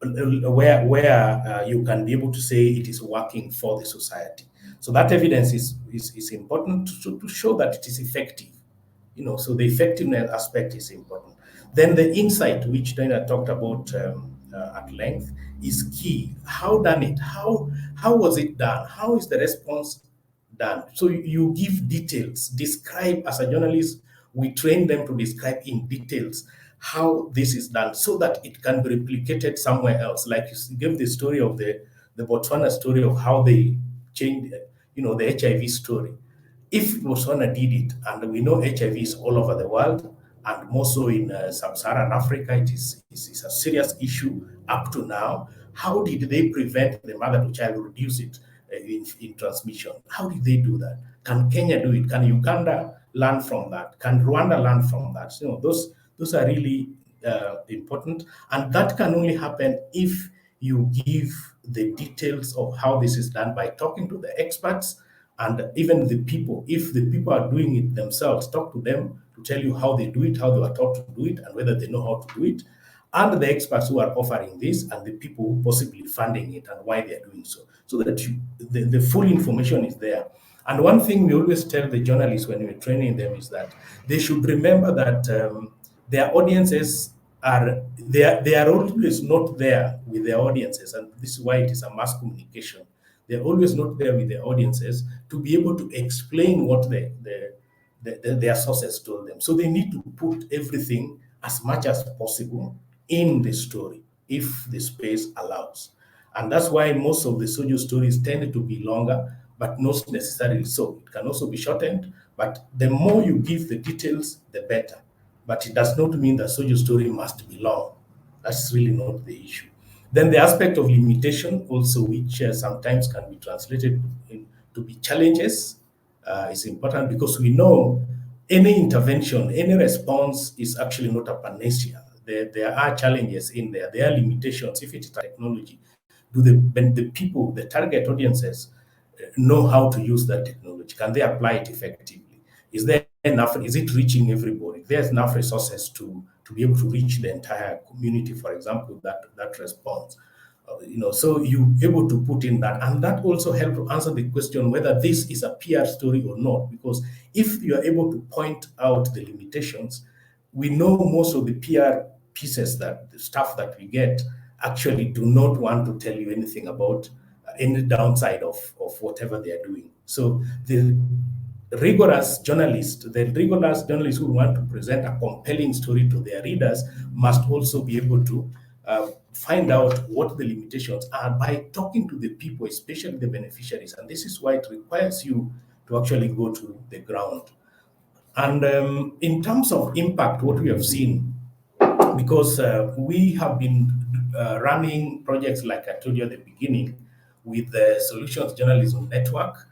where you can be able to say it is working for the society. So that evidence is important to show that it is effective. So the effectiveness aspect is important. Then the insight, which Dina talked about at length, is key. How done it? How was it done? How is the response done? So you give details. Describe, as a journalist, we train them to describe in details how this is done so that it can be replicated somewhere else. Like you gave the story of the Botswana story of how they changed, the HIV story. If Botswana did it, and we know HIV is all over the world, and more so in sub-Saharan Africa, it is a serious issue up to now. How did they prevent the mother-to-child, reduce it in transmission? How did they do that? Can Kenya do it? Can Uganda learn from that? Can Rwanda learn from that? Those are really important, and that can only happen if you give the details of how this is done by talking to the experts and even the people. If the people are doing it themselves, talk to them to tell you how they do it, how they were taught to do it, and whether they know how to do it, and the experts who are offering this, and the people who possibly funding it and why they are doing so, so that the full information is there. And one thing we always tell the journalists when we're training them is that they should remember that their audiences they are always not there with their audiences, and this is why it is a mass communication. They're always not there with their audiences to be able to explain what their sources told them. So they need to put everything as much as possible in the story, if the space allows. And that's why most of the Sojo stories tend to be longer, but not necessarily so. It can also be shortened, but the more you give the details, the better. But it does not mean that Sojo story must be long. That's really not the issue. Then the aspect of limitation also, which sometimes can be translated to be challenges, is important, because we know any intervention, any response is actually not a panacea. There are challenges in there. There are limitations. If it is technology, do the people, the target audiences, know how to use that technology? Can they apply it effectively? Is there enough? Is it reaching everybody? There's enough resources to be able to reach the entire community, for example, that response. So you're able to put in that, and that also helps to answer the question whether this is a PR story or not. Because if you are able to point out the limitations, we know most of the PR pieces, that the stuff that we get, actually do not want to tell you anything about any downside of whatever they are doing. So the rigorous journalists who want to present a compelling story to their readers must also be able to find out what the limitations are by talking to the people, especially the beneficiaries. And this is why it requires you to actually go to the ground. And in terms of impact, what we have seen, because we have been running projects, like I told you at the beginning, with the Solutions Journalism Network.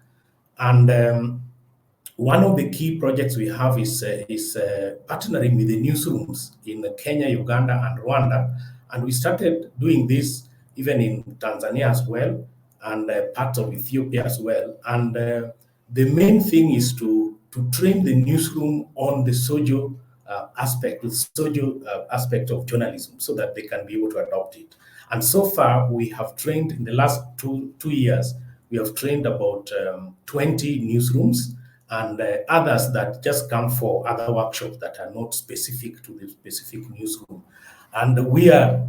And one of the key projects we have is partnering with the newsrooms in Kenya, Uganda, and Rwanda. And we started doing this even in Tanzania as well, and parts of Ethiopia as well. And the main thing is to train the newsroom on the Sojo aspect of journalism, so that they can be able to adopt it. And so far, we have trained in the last two years, we have trained about 20 newsrooms, and others that just come for other workshops that are not specific to the specific newsroom. And we are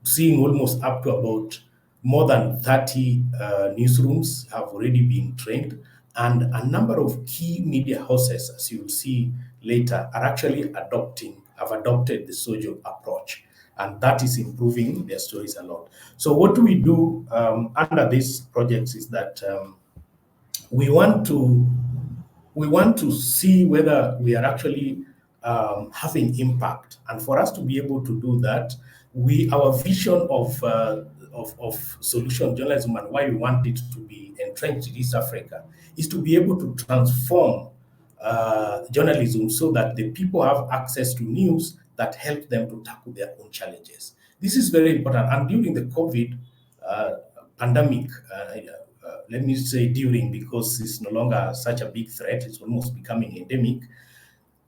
seeing almost up to about more than 30 newsrooms have already been trained, and a number of key media houses, as you will see later, are actually have adopted the Sojo approach, and that is improving their stories a lot. So what we do under these projects is that we want to see whether we are actually having impact. And for us to be able to do that, our vision of solution journalism, and why we want it to be entrenched in East Africa, is to be able to transform journalism so that the people have access to news that help them to tackle their own challenges. This is very important. And during the COVID pandemic, let me say during, because it's no longer such a big threat, it's almost becoming endemic,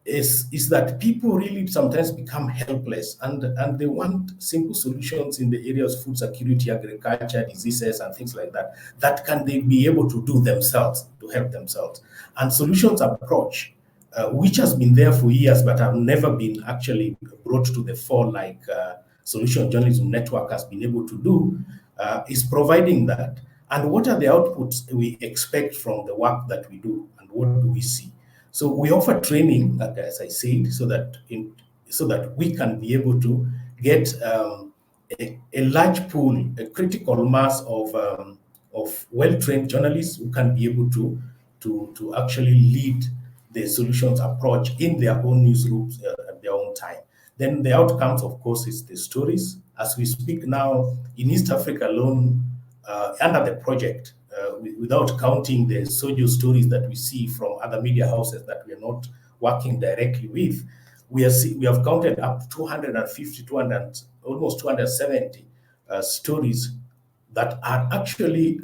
is that people really sometimes become helpless, and they want simple solutions in the areas of food security, agriculture, diseases, and things like that, that can they be able to do themselves, to help themselves. And solutions approach, which has been there for years, but have never been actually brought to the fore like Solution Journalism Network has been able to do, is providing that. And what are the outputs we expect from the work that we do, and what do we see? So we offer training, as I said, so that so that we can be able to get a large pool, a critical mass of well-trained journalists who can be able to actually lead the solutions approach in their own newsrooms at their own time. Then the outcomes, of course, is the stories. As we speak now, in East Africa alone, under the project, without counting the Sojo stories that we see from other media houses that we are not working directly with, we have counted up 250, 200, almost 270 stories that are actually,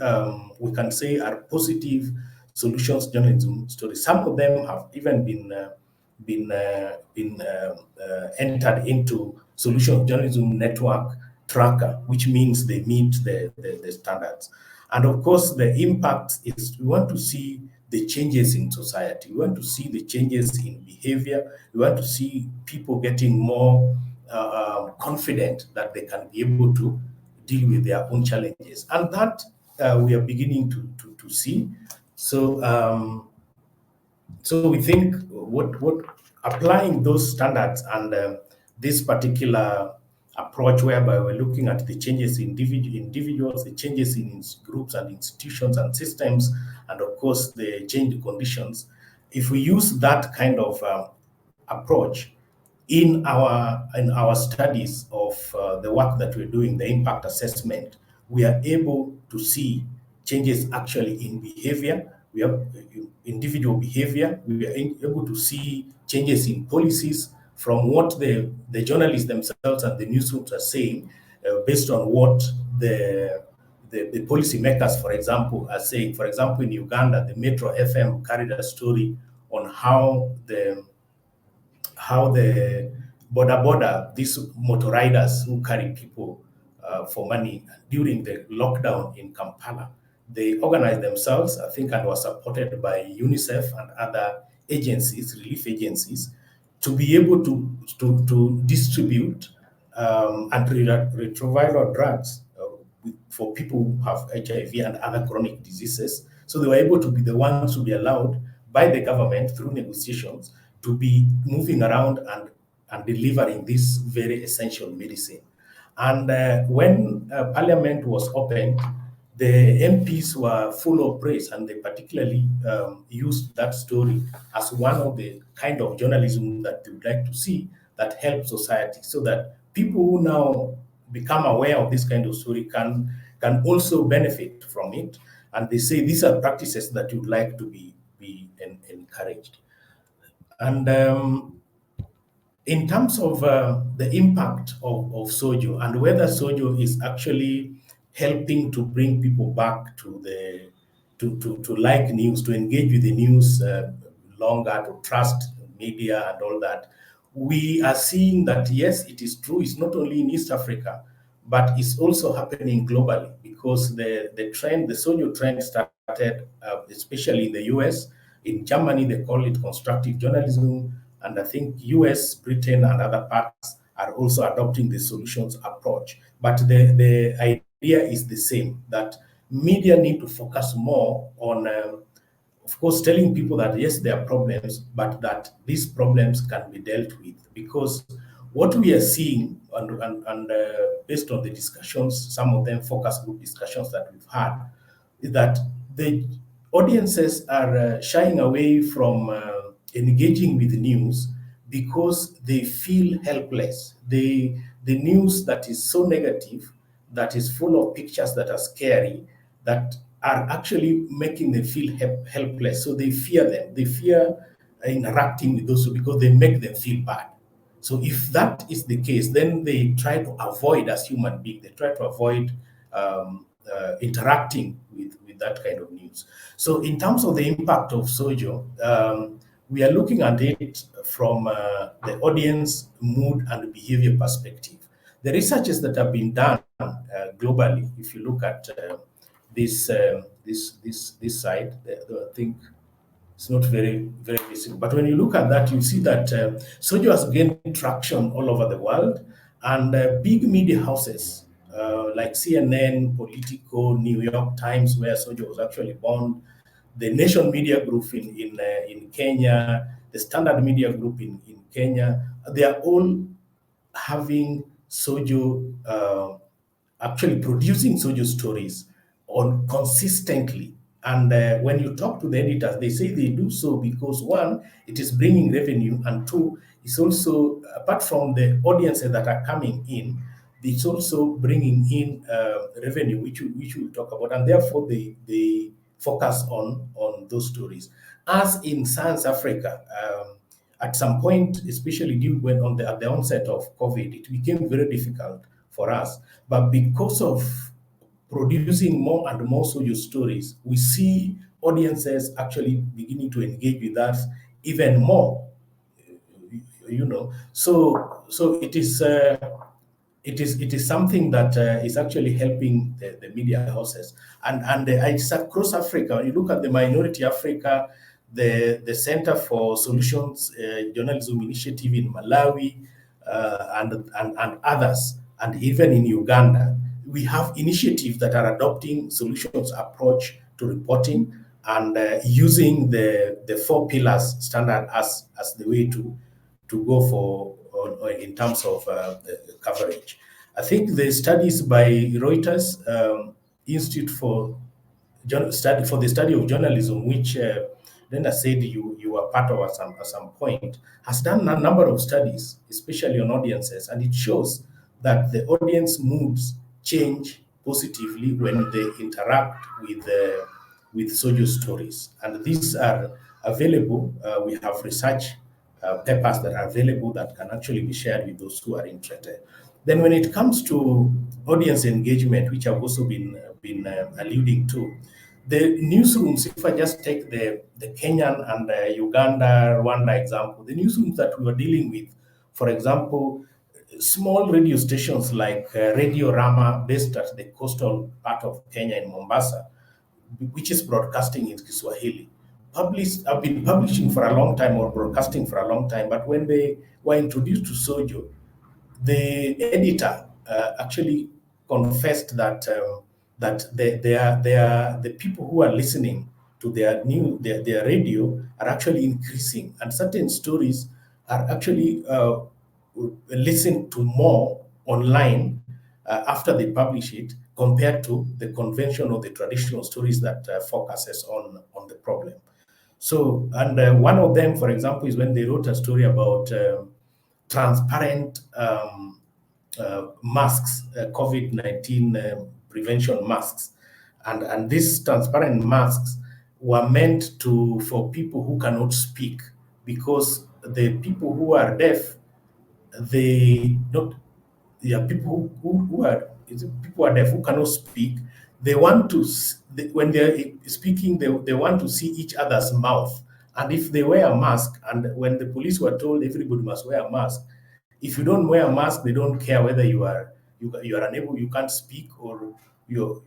we can say, are positive solutions journalism stories. Some of them have even been entered into solution journalism network tracker, which means they meet the standards. And of course, the impact is we want to see the changes in society. We want to see the changes in behavior. We want to see people getting more confident that they can be able to deal with their own challenges. And that we are beginning to see. So so we think what applying those standards and this particular approach whereby we're looking at the changes in individuals, the changes in groups and institutions and systems, and of course the changed conditions. If we use that kind of approach in our studies of the work that we're doing, the impact assessment, we are able to see changes actually in behavior. We have individual behavior. We are able to see changes in policies from what the journalists themselves and the newsrooms are saying, based on what the policymakers, for example, are saying. For example, in Uganda, the Metro FM carried a story on how the boda, these motor riders who carry people for money during the lockdown in Kampala, they organized themselves, I think, and were supported by UNICEF and other agencies, relief agencies, to be able to distribute antiretroviral drugs for people who have HIV and other chronic diseases. So they were able to be the ones to be allowed by the government through negotiations to be moving around and delivering this very essential medicine. And when Parliament was opened, the MPs were full of praise, and they particularly used that story as one of the kind of journalism that they would like to see that helps society, so that people who now become aware of this kind of story can also benefit from it. And they say these are practices that you'd like to be encouraged. And in terms of the impact of Sojo and whether Sojo is actually helping to bring people back to like news, to engage with the news longer, to trust media and all that, we are seeing that yes, it is true. It's not only in East Africa, but it's also happening globally, because the trend, the Sojo trend, started especially in the US. In Germany, they call it constructive journalism. And I think US, Britain, and other parts are also adopting the solutions approach. But the idea is the same, that media need to focus more on, of course, telling people that, yes, there are problems, but that these problems can be dealt with. Because what we are seeing, and based on the discussions, some of them focus group discussions that we've had, is that the audiences are shying away from engaging with the news because they feel helpless. The news that is so negative, that is full of pictures that are scary, that are actually making them feel helpless. So they fear them. They fear interacting with those because they make them feel bad. So if that is the case, then they try to avoid, as human beings, they try to avoid interacting with that kind of news. So in terms of the impact of Sojo, we are looking at it from the audience mood and behavior perspective. The researches that have been done globally, if you look at this side, I think it's not very visible. But when you look at that, you see that Sojo has gained traction all over the world, and big media houses like CNN, Politico, New York Times, where Sojo was actually born, Nation Media Group in Kenya, the Standard Media Group in Kenya, they are all having Sojo, actually producing Sojo stories on consistently. And when you talk to the editors, they say they do so because one, it is bringing revenue, and two, it's also, apart from the audiences that are coming in, it's also bringing in revenue, which we'll talk about, and therefore they focus on those stories. As in Science Africa, at some point, especially at the onset of COVID, it became very difficult for us. But because of producing more and more Sojo stories, we see audiences actually beginning to engage with us even more. So it is something that is actually helping the media houses, and it's across Africa. When you look at the Minority Africa, the Center for Solutions Journalism Initiative in Malawi, and others, and even in Uganda, we have initiatives that are adopting solutions approach to reporting and using the 4 pillars standard as the way to go for in terms of coverage. I think the studies by Reuters Institute for the Study of Journalism, which Dina said you were part of at some point, has done a number of studies, especially on audiences, and it shows that the audience moods change positively when they interact with Sojo stories, and these are available. We have research papers that are available that can actually be shared with those who are interested. Then, when it comes to audience engagement, which I've also been alluding to, the newsrooms, if I just take the Kenyan and Uganda, Rwanda example, the newsrooms that we were dealing with, for example, small radio stations like Radio Rama, based at the coastal part of Kenya in Mombasa, which is broadcasting in Kiswahili, have been publishing for a long time or broadcasting for a long time, but when they were introduced to Sojo, the editor actually confessed that the people who are listening to their radio are actually increasing, and certain stories are actually listened to more online after they publish it compared to the conventional, the traditional stories that focuses on the problem. So, and one of them, for example, is when they wrote a story about transparent masks, COVID-19 prevention masks, and these transparent masks were meant for people who cannot speak, because the people who are deaf, they don't. People who are deaf who cannot speak. They want to when they're speaking, they want to see each other's mouth. And if they wear a mask, and when the police were told everybody must wear a mask, if you don't wear a mask, they don't care whether you are unable, you can't speak, or you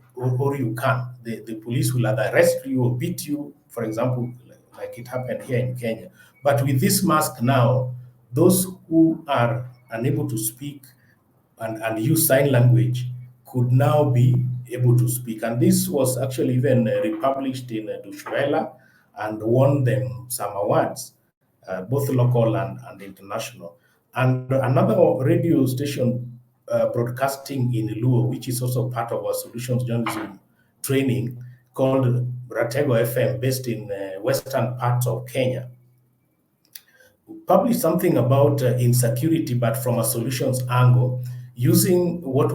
can. The police will either arrest you or beat you, for example, like it happened here in Kenya. But with this mask now, those who are unable to speak and use sign language could now be able to speak. And this was actually even republished in Dushwela and won them some awards, both local and international. And another radio station broadcasting in Luo, which is also part of our solutions journalism training, called Ratego FM, based in western parts of Kenya, published something about insecurity, but from a solutions angle, using what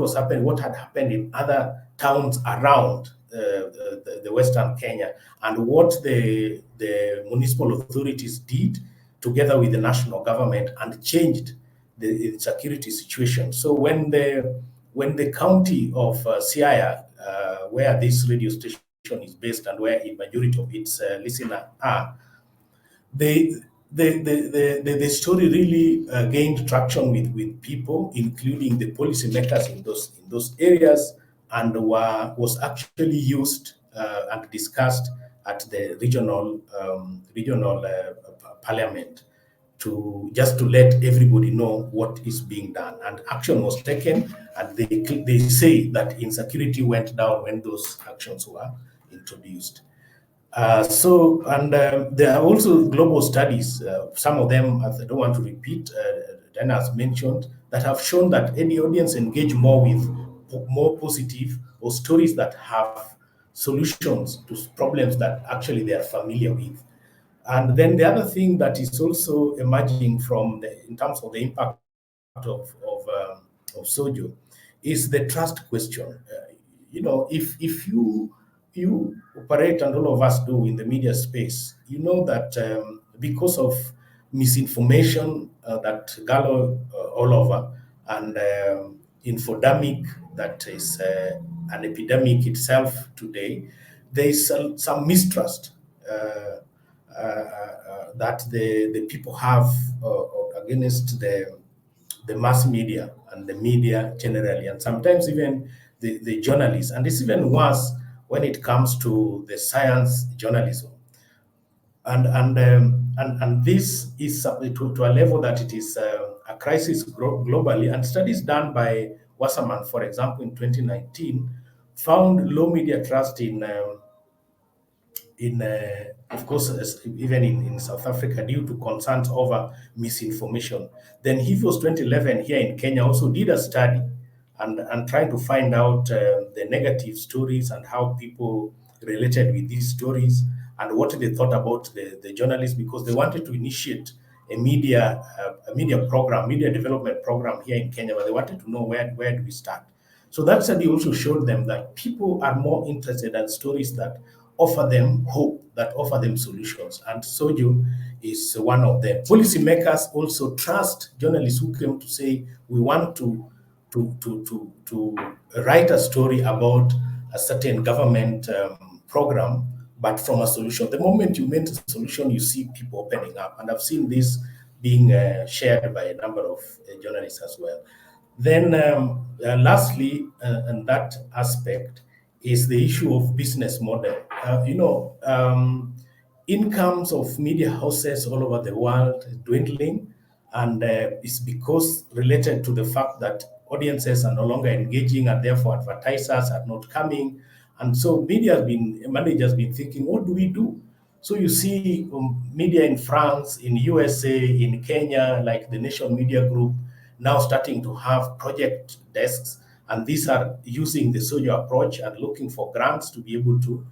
had happened in other towns around the Western Kenya, and what the municipal authorities did together with the national government, and changed the security situation. So when the county of Siaya, where this radio station is based and where a majority of its listeners are, the story really gained traction with people, including the policymakers in those areas, and was actually used and discussed at the regional parliament, just to let everybody know what is being done. And action was taken, and they say that insecurity went down when those actions were introduced. There are also global studies, some of them, I don't want to repeat, Dina has mentioned, that have shown that any audience engage more with more positive or stories that have solutions to problems that actually they are familiar with. And then the other thing that is also emerging in terms of the impact of Sojo is the trust question. If you operate, and all of us do in the media space, you know that because of misinformation that galore all over, and infodemic that is an epidemic itself today, there is some mistrust that the people have against the mass media and the media generally, and sometimes even the journalists. And it's even worse when it comes to the science journalism. And this is to a level that it is a crisis globally. And studies done by Wasserman, for example, in 2019, found low media trust of course, even in South Africa, due to concerns over misinformation. Then HIVOS 2011 here in Kenya also did a study and trying to find out the negative stories and how people related with these stories and what they thought about the journalists, because they wanted to initiate a media program, media development program here in Kenya, but they wanted to know where do we start. So that study also showed them that people are more interested in stories that offer them hope, that offer them solutions. And Sojo is one of them. Policymakers also trust journalists who came to say, we want to write a story about a certain government program, but from a solution. The moment you make a solution, you see people opening up. And I've seen this being shared by a number of journalists as well. Then, lastly, and that aspect is the issue of business model. Incomes of media houses all over the world is dwindling, and it's because related to the fact that audiences are no longer engaging, and therefore advertisers are not coming. And so managers been thinking, what do we do? So you see media in France, in USA, in Kenya, like the Nation Media Group, now starting to have project desks, and these are using the Sojo approach and looking for grants to be able to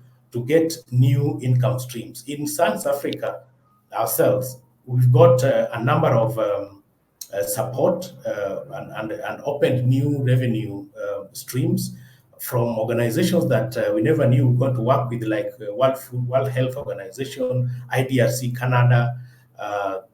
get new income streams. In South Africa ourselves, we've got a number of support and opened new revenue streams from organizations that we never knew we were going to work with, like World Health Organization, IDRC Canada,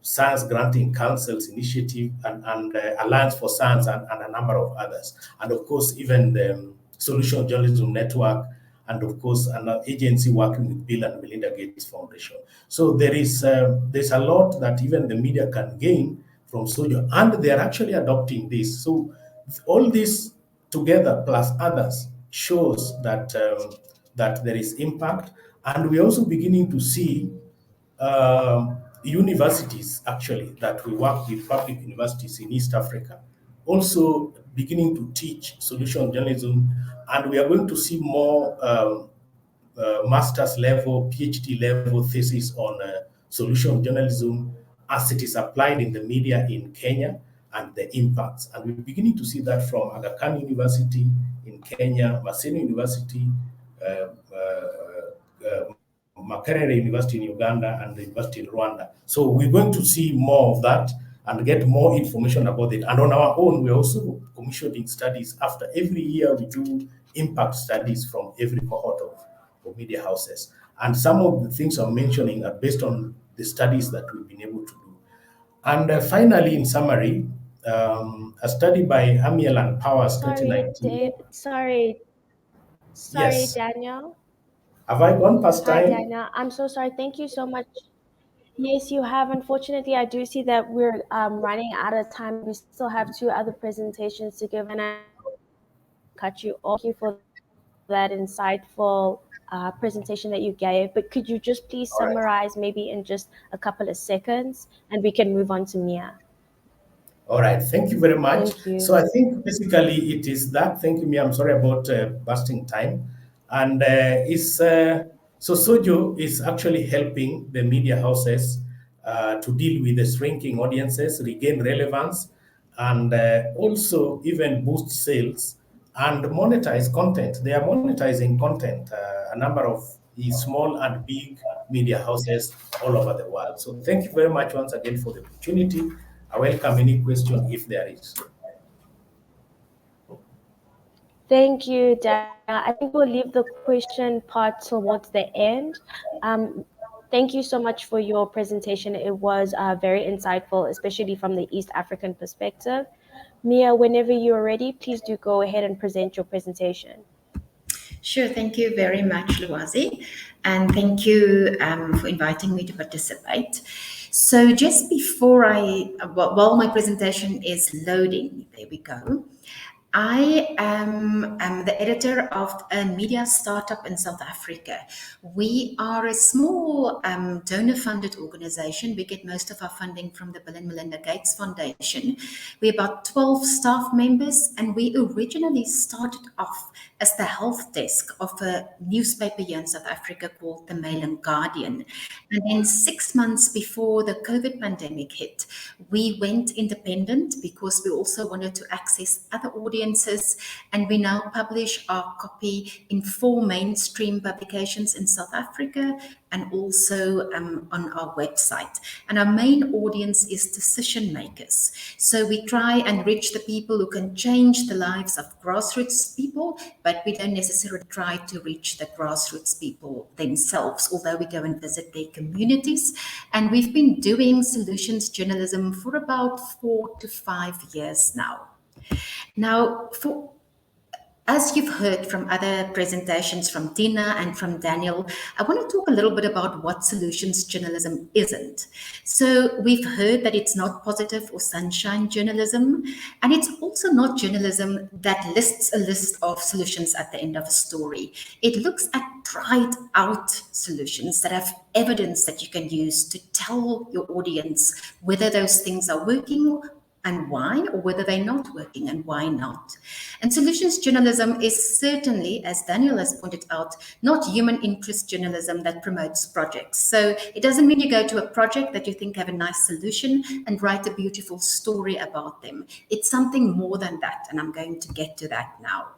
Science Granting Councils Initiative, and Alliance for Science, and a number of others. And of course, even the Solution Journalism Network, and of course, an agency working with Bill and Melinda Gates Foundation. So there's a lot that even the media can gain from Sojo, and they're actually adopting this. So all this together plus others shows that that there is impact, and we're also beginning to see universities actually that we work with, public universities in East Africa, also beginning to teach solution journalism, and we are going to see more master's level, PhD level thesis on solution journalism as it is applied in the media in Kenya and the impacts. And we're beginning to see that from Aga Khan University in Kenya, Maseno University, Makerere University in Uganda, and the University in Rwanda. So we're going to see more of that and get more information about it. And on our own, we're also commissioning studies. After every year, we do impact studies from every cohort of media houses. And some of the things I'm mentioning are based on the studies that we've been able to do. And finally, in summary, a study by Amiel and Powers, 2019. Sorry, Yes. Daniel. Have I gone past Hi, time? Dina. I'm so sorry. Thank you so much. Yes, you have. Unfortunately, I do see that we're running out of time. We still have 2 other presentations to give, and I cut you off. Thank you for that insightful presentation that you gave. But could you just please All right. summarize maybe in just a couple of seconds, and we can move on to Mia. All right, thank you very much. Thank you. So I think basically it is that. Thank you, Mia. I'm sorry about busting time. And So Sojo is actually helping the media houses to deal with the shrinking audiences, regain relevance, and also even boost sales and monetize content. They are monetizing content, a number of small and big media houses all over the world. So thank you very much once again for the opportunity. I welcome any question if there is. Thank you, Dana. I think we'll leave the question part towards the end. Thank you so much for your presentation. It was very insightful, especially from the East African perspective. Mia, whenever you're ready, please do go ahead and present your presentation. Sure, thank you very much, Lwazi, and thank you for inviting me to participate. So just before while my presentation is loading, there we go. I am the editor of a media startup in South Africa. We are a small donor-funded organization. We get most of our funding from the Bill and Melinda Gates Foundation. We're about 12 staff members, and we originally started off as the health desk of a newspaper here in South Africa called the Malan Guardian. And then 6 months before the COVID pandemic hit, we went independent because we also wanted to access other audiences, and we now publish our copy in 4 mainstream publications in South Africa and also on our website. And our main audience is decision makers. So we try and reach the people who can change the lives of grassroots people, but we don't necessarily try to reach the grassroots people themselves, although we go and visit their communities. And we've been doing solutions journalism for about 4 to 5 years now. Now, as you've heard from other presentations from Dina and from Daniel, I want to talk a little bit about what solutions journalism isn't. So we've heard that it's not positive or sunshine journalism, and it's also not journalism that lists a list of solutions at the end of a story. It looks at tried out solutions that have evidence that you can use to tell your audience whether those things are working and why, or whether they're not working and why not. And solutions journalism is certainly, as Daniel has pointed out, not human interest journalism that promotes projects. So it doesn't mean you go to a project that you think have a nice solution and write a beautiful story about them. It's something more than that, and I'm going to get to that now.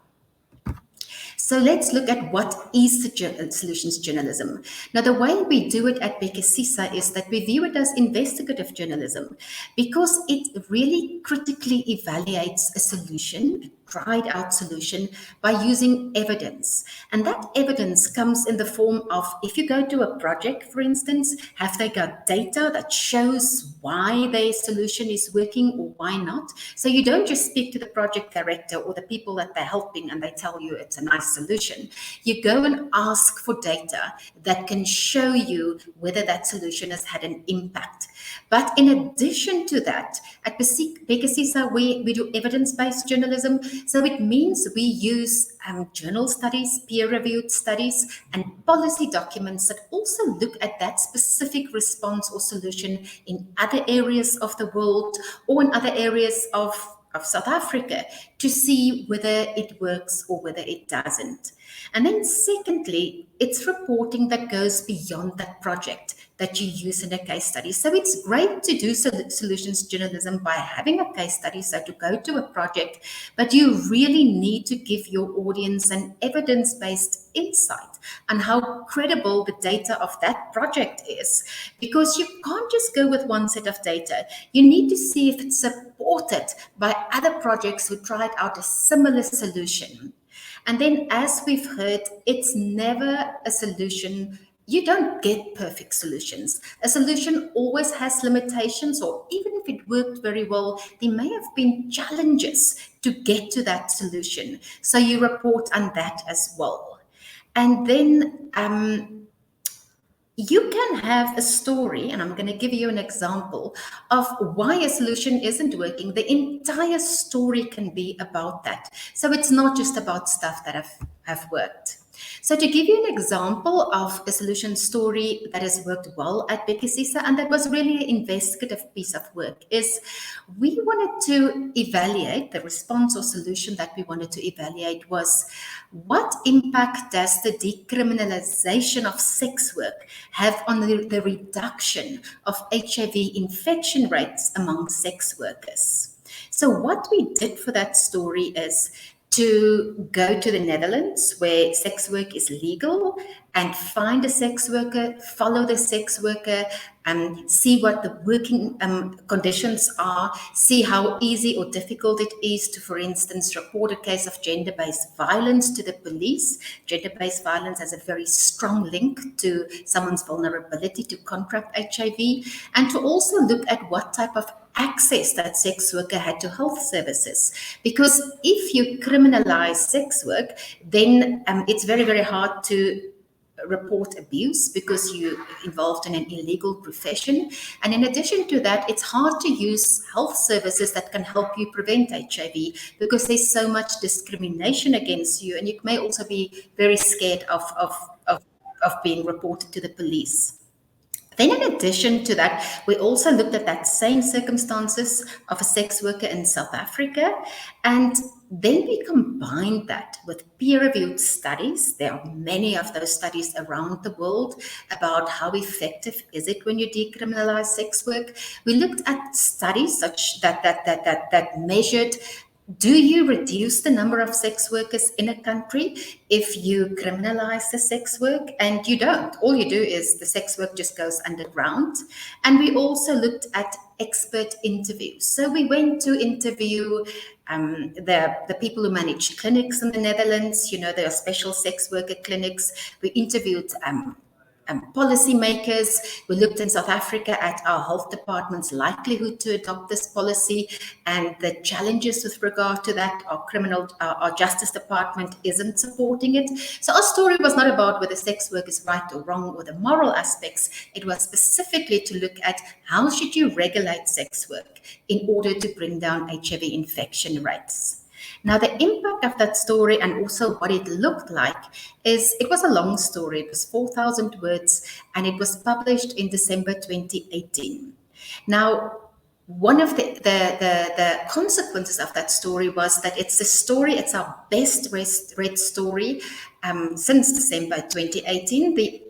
So let's look at what is solutions journalism. Now, the way we do it at Bhekisisa is that we view it as investigative journalism because it really critically evaluates a solution, a tried out solution, by using evidence. And that evidence comes in the form of, if you go to a project, for instance, have they got data that shows why their solution is working or why not? So you don't just speak to the project director or the people that they're helping and they tell you it's a nice solution. You go and ask for data that can show you whether that solution has had an impact. But in addition to that, at Bhekisisa, we do evidence-based journalism. So it means we use journal studies, peer-reviewed studies, and policy documents that also look at that specific response or solution in other areas of the world or in other areas of South Africa to see whether it works or whether it doesn't. And then secondly, it's reporting that goes beyond that project that you use in a case study. So it's great to do solutions journalism by having a case study, so to go to a project, but you really need to give your audience an evidence-based insight on how credible the data of that project is, because you can't just go with one set of data. You need to see if it's supported by other projects who tried out a similar solution. And then, as we've heard, it's never a solution. You don't get perfect solutions. A solution always has limitations, or even if it worked very well, there may have been challenges to get to that solution. So you report on that as well. And then you can have a story, and I'm going to give you an example of why a solution isn't working. The entire story can be about that. So it's not just about stuff that have worked. So to give you an example of a solution story that has worked well at Bhekisisa, and that was really an investigative piece of work, is we wanted to evaluate the response or solution that we wanted to evaluate was what impact does the decriminalization of sex work have on the reduction of HIV infection rates among sex workers? So what we did for that story is to go to the Netherlands where sex work is legal and find a sex worker, follow the sex worker, see what the working conditions are, see how easy or difficult it is to, for instance, report a case of gender-based violence to the police. Gender-based violence has a very strong link to someone's vulnerability to contract HIV, and to also look at what type of access that sex worker had to health services. Because if you criminalize sex work, then it's very, very hard to report abuse because you're involved in an illegal profession. And in addition to that, it's hard to use health services that can help you prevent HIV because there's so much discrimination against you. And you may also be very scared of being reported to the police. Then in addition to that, we also looked at that same circumstances of a sex worker in South Africa, and then we combined that with peer-reviewed studies. There are many of those studies around the world about how effective is it when you decriminalize sex work. We looked at studies such that measured, do you reduce the number of sex workers in a country if you criminalize the sex work? And you don't. All you do is the sex work just goes underground. And we also looked at expert interviews. So we went to interview the people who manage clinics in the Netherlands. You know, there are special sex worker clinics. We interviewed policymakers. We looked in South Africa at our health department's likelihood to adopt this policy and the challenges with regard to that. Our justice department isn't supporting it. So our story was not about whether sex work is right or wrong or the moral aspects. It was specifically to look at how should you regulate sex work in order to bring down HIV infection rates. Now, the impact of that story and also what it looked like is, it was a long story. It was 4,000 words, and it was published in December 2018. Now, one of the consequences of that story was that it's our best read story since December 2018. The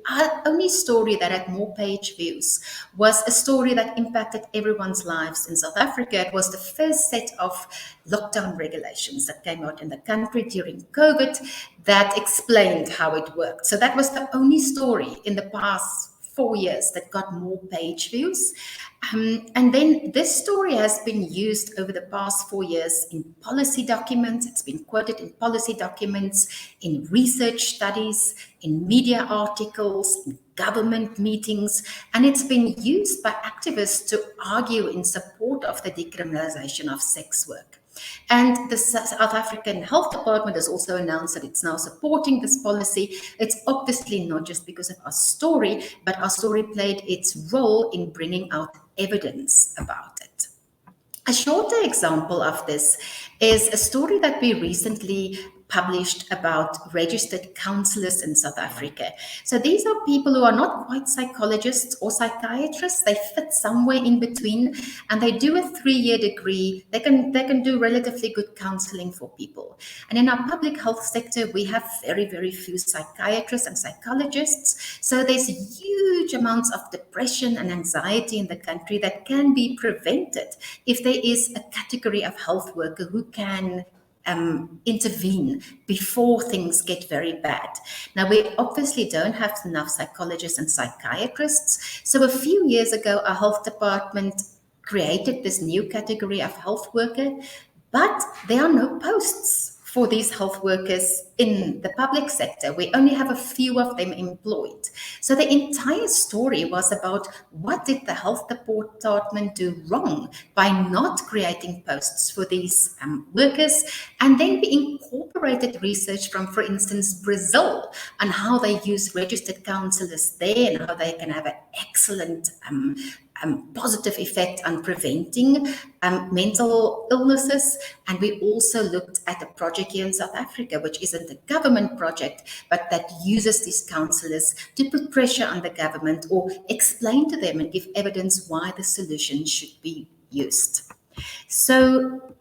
only story that had more page views was a story that impacted everyone's lives in South Africa. It was the first set of lockdown regulations that came out in the country during COVID that explained how it worked. So that was the only story in the past 4 years that got more page views. And then this story has been used over the past 4 years in policy documents. It's been quoted in policy documents, in research studies, in media articles, in government meetings, and it's been used by activists to argue in support of the decriminalization of sex work. And the South African Health Department has also announced that it's now supporting this policy. It's obviously not just because of our story, but our story played its role in bringing out evidence about it. A shorter example of this is a story that we recently published about registered counselors in South Africa. So these are people who are not quite psychologists or psychiatrists. They fit somewhere in between, and they do a 3-year degree. They can do relatively good counseling for people. And in our public health sector, we have very, very few psychiatrists and psychologists. So there's huge amounts of depression and anxiety in the country that can be prevented if there is a category of health worker who can intervene before things get very bad. Now, we obviously don't have enough psychologists and psychiatrists. So a few years ago, our health department created this new category of health worker, but there are no posts for these health workers in the public sector. We only have a few of them employed. So the entire story was about what did the health department do wrong by not creating posts for these workers. And then we incorporated research from, for instance, Brazil, on how they use registered counselors there and how they can have an excellent positive effect on preventing mental illnesses. And we also looked at a project here in South Africa, which isn't a government project, but that uses these counsellors to put pressure on the government or explain to them and give evidence why the solution should be used. So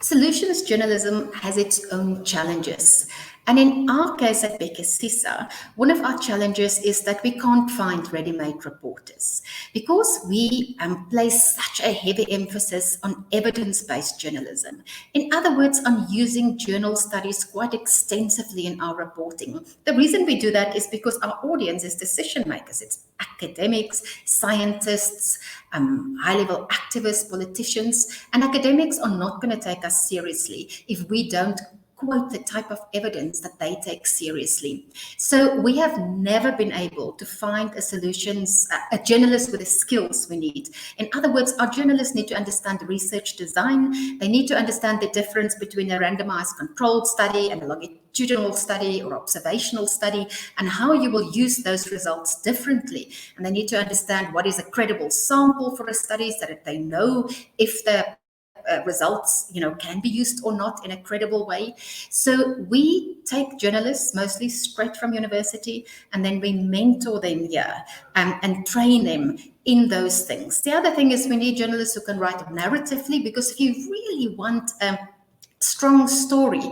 solutions journalism has its own challenges. And in our case at Bhekisisa, one of our challenges is that we can't find ready-made reporters because we place such a heavy emphasis on evidence-based journalism. In other words, on using journal studies quite extensively in our reporting. The reason we do that is because our audience is decision makers. It's academics, scientists, high-level activists, politicians, and academics are not going to take us seriously if we don't quote the type of evidence that they take seriously. So we have never been able to find a journalist with the skills we need. In other words, our journalists need to understand research design. They need to understand the difference between a randomized controlled study and a longitudinal study or observational study, and how you will use those results differently. And they need to understand what is a credible sample for a study so that they know if the results, can be used or not in a credible way. So we take journalists mostly straight from university, and then we mentor them here and train them in those things. The other thing is we need journalists who can write narratively, because if you really want a strong story,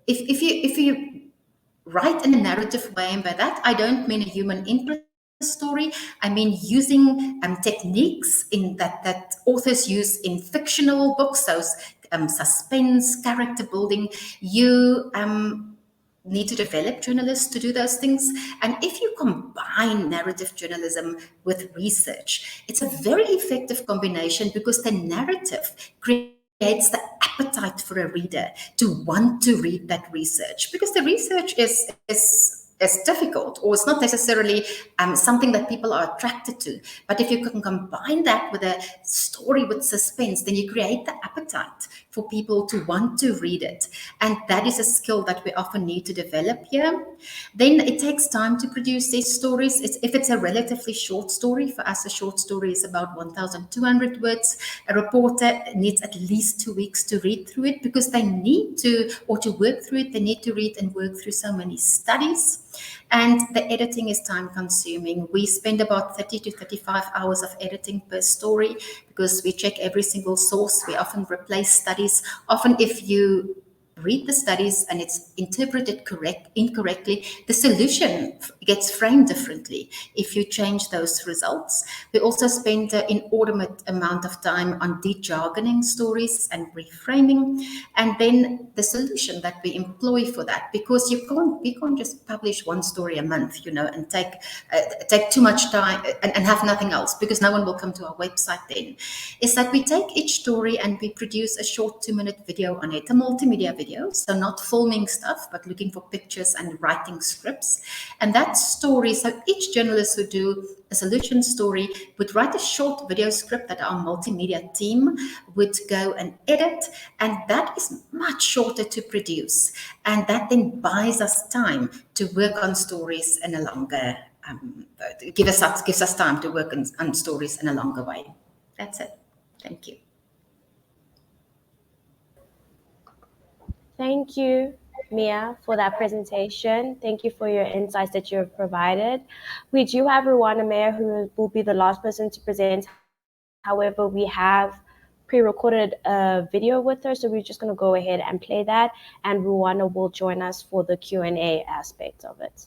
if you write in a narrative way, and by that I don't mean a human interest story, I mean using techniques in that authors use in fictional books, so suspense, character building. You need to develop journalists to do those things. And if you combine narrative journalism with research, it's a very effective combination, because the narrative creates the appetite for a reader to want to read that research, because the research is difficult, or it's not necessarily something that people are attracted to. But if you can combine that with a story with suspense, then you create the appetite for people to want to read it. And that is a skill that we often need to develop here. Then it takes time to produce these stories. If it's a relatively short story, for us a short story is about 1,200 words. A reporter needs at least 2 weeks to read through it, because they need to, or to work through it, they need to read and work through so many studies. And the editing is time consuming. We spend about 30 to 35 hours of editing per story, because we check every single source. We often replace studies. Often if you read the studies and it's interpreted incorrectly, the solution gets framed differently if you change those results. We also spend an inordinate amount of time on de-jargoning stories and reframing, and then the solution that we employ for that, because you can't just publish one story a month, and take too much time and have nothing else, because no one will come to our website then, is that we take each story and we produce a short 2-minute video on it, a multimedia video, so not filming stuff, but looking for pictures and writing scripts. And that story, so each journalist who do a solution story would write a short video script that our multimedia team would go and edit, and that is much shorter to produce, and that then buys us time to work on stories in a longer gives us time to work on stories in a longer way. That's it. Thank you. Thank you, Mia, for that presentation. Thank you for your insights that you have provided. We do have Ruona Meyer, who will be the last person to present. However, we have pre-recorded a video with her, so we're just going to go ahead and play that, and Ruona will join us for the Q&A aspect of it.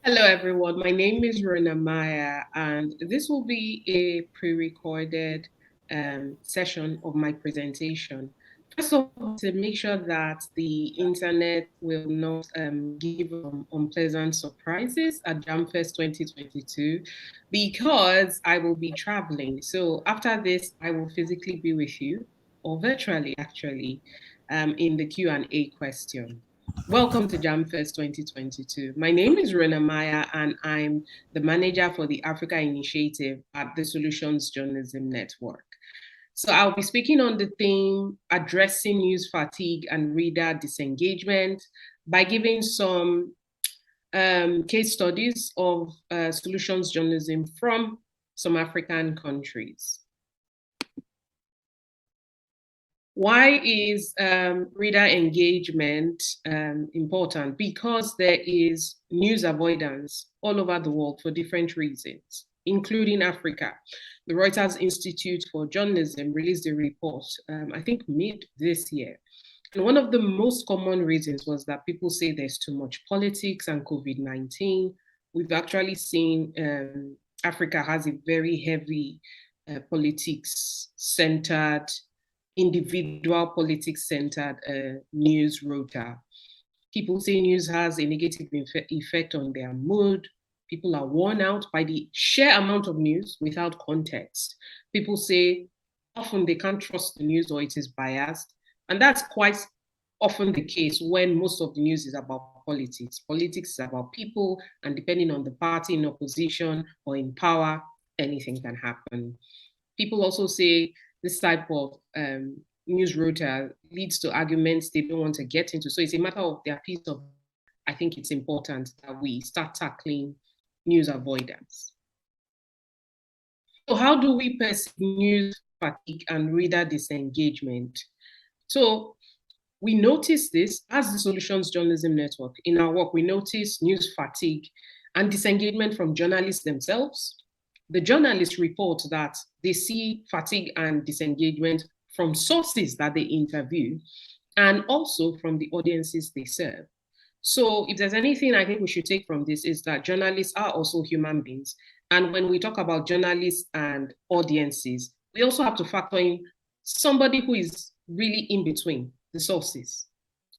Hello, everyone. My name is Ruona Meyer, and this will be a pre-recorded session of my presentation. First of all, to make sure that the internet will not give unpleasant surprises at Jamfest 2022, because I will be traveling. So after this, I will physically be with you, or virtually actually, in the Q&A question. Welcome to Jamfest 2022. My name is Ruona Meyer, and I'm the manager for the Africa Initiative at the Solutions Journalism Network. So I'll be speaking on the theme addressing news fatigue and reader disengagement by giving some case studies of solutions journalism from some African countries. Why is reader engagement important? Because there is news avoidance all over the world for different reasons, including Africa. The Reuters Institute for Journalism released a report, I think mid this year. And one of the most common reasons was that people say there's too much politics and COVID-19. We've actually seen Africa has a very heavy politics-centered, individual politics-centered news rota. People say news has a negative effect on their mood. People are worn out by the sheer amount of news without context. People say often they can't trust the news or it is biased. And that's quite often the case when most of the news is about politics. Politics is about people, and depending on the party in opposition or in power, anything can happen. People also say this type of news rota leads to arguments they don't want to get into. So it's a matter of their peace of mind. I think it's important that we start tackling news avoidance. So how do we perceive news fatigue and reader disengagement? So we notice this as the Solutions Journalism Network. In our work, we notice news fatigue and disengagement from journalists themselves. The journalists report that they see fatigue and disengagement from sources that they interview and also from the audiences they serve. So if there's anything I think we should take from this is that journalists are also human beings. And when we talk about journalists and audiences, we also have to factor in somebody who is really in between the sources.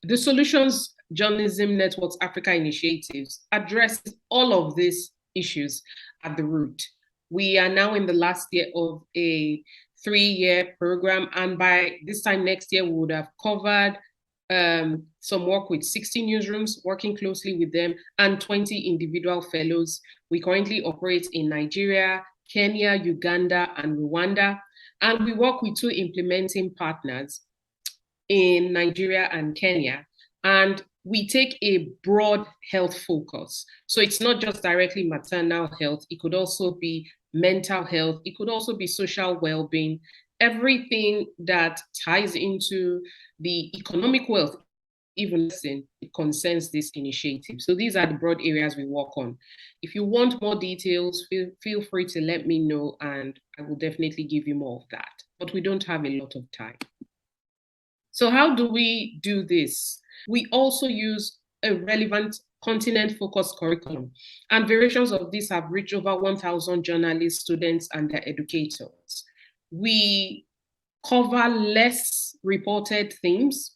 The Solutions Journalism Network's Africa initiatives address all of these issues at the root. We are now in the last year of a 3-year program, and by this time next year, we would have covered some work with 60 newsrooms, working closely with them, and 20 individual fellows. We currently operate in Nigeria, Kenya, Uganda, and Rwanda, and we work with 2 implementing partners in Nigeria and Kenya. And we take a broad health focus. So it's not just directly maternal health, it could also be mental health, it could also be social well-being, everything that ties into the economic wealth, even it concerns this initiative. So these are the broad areas we work on. If you want more details, feel free to let me know and I will definitely give you more of that. But we don't have a lot of time. So how do we do this? We also use a relevant continent-focused curriculum, and variations of this have reached over 1,000 journalists, students, and their educators. We cover less reported themes.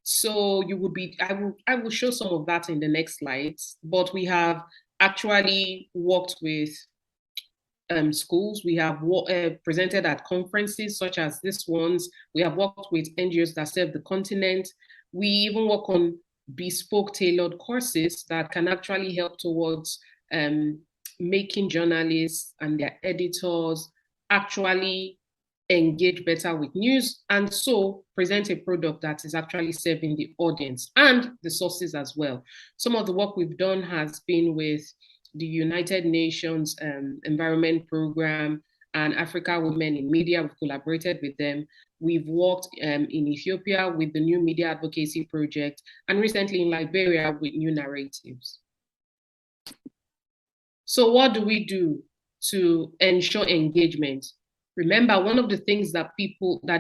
So you would be, I will show some of that in the next slides, but we have actually worked with schools. We have presented at conferences such as this ones. We have worked with NGOs that serve the continent. We even work on bespoke tailored courses that can actually help towards making journalists and their editors actually engage better with news and so present a product that is actually serving the audience and the sources as well. Some of the work we've done has been with the United Nations Environment Program and Africa Women in Media. We've collaborated with them. We've worked in Ethiopia with the New Media Advocacy Project, and recently in Liberia with New Narratives. So what do we do to ensure engagement? Remember, one of the things that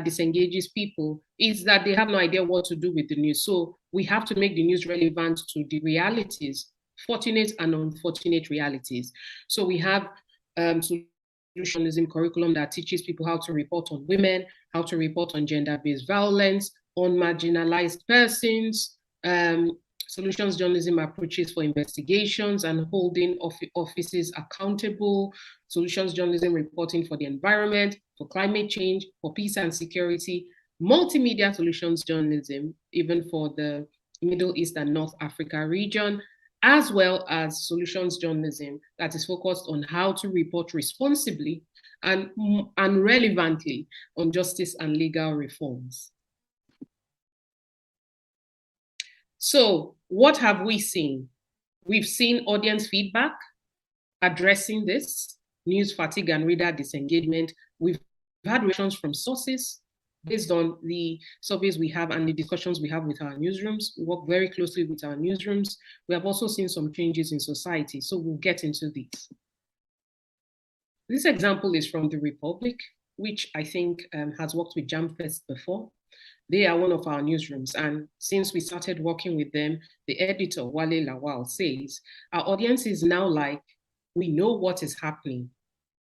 disengages people is that they have no idea what to do with the news. So we have to make the news relevant to the realities, fortunate and unfortunate realities. So we have journalism curriculum that teaches people how to report on women, how to report on gender-based violence, on marginalized persons, solutions journalism approaches for investigations and holding offices accountable, solutions journalism reporting for the environment, for climate change, for peace and security, multimedia solutions journalism, even for the Middle East and North Africa region, as well as solutions journalism that is focused on how to report responsibly and relevantly on justice and legal reforms. So what have we seen? We've seen audience feedback addressing this, news fatigue and reader disengagement. We've had reactions from sources based on the surveys we have and the discussions we have with our newsrooms. We work very closely with our newsrooms. We have also seen some changes in society, so we'll get into these. This example is from the Republic, which I think has worked with Jamfest before. They are one of our newsrooms, and since we started working with them, the editor, Wale Lawal, says, our audience is now like, we know what is happening,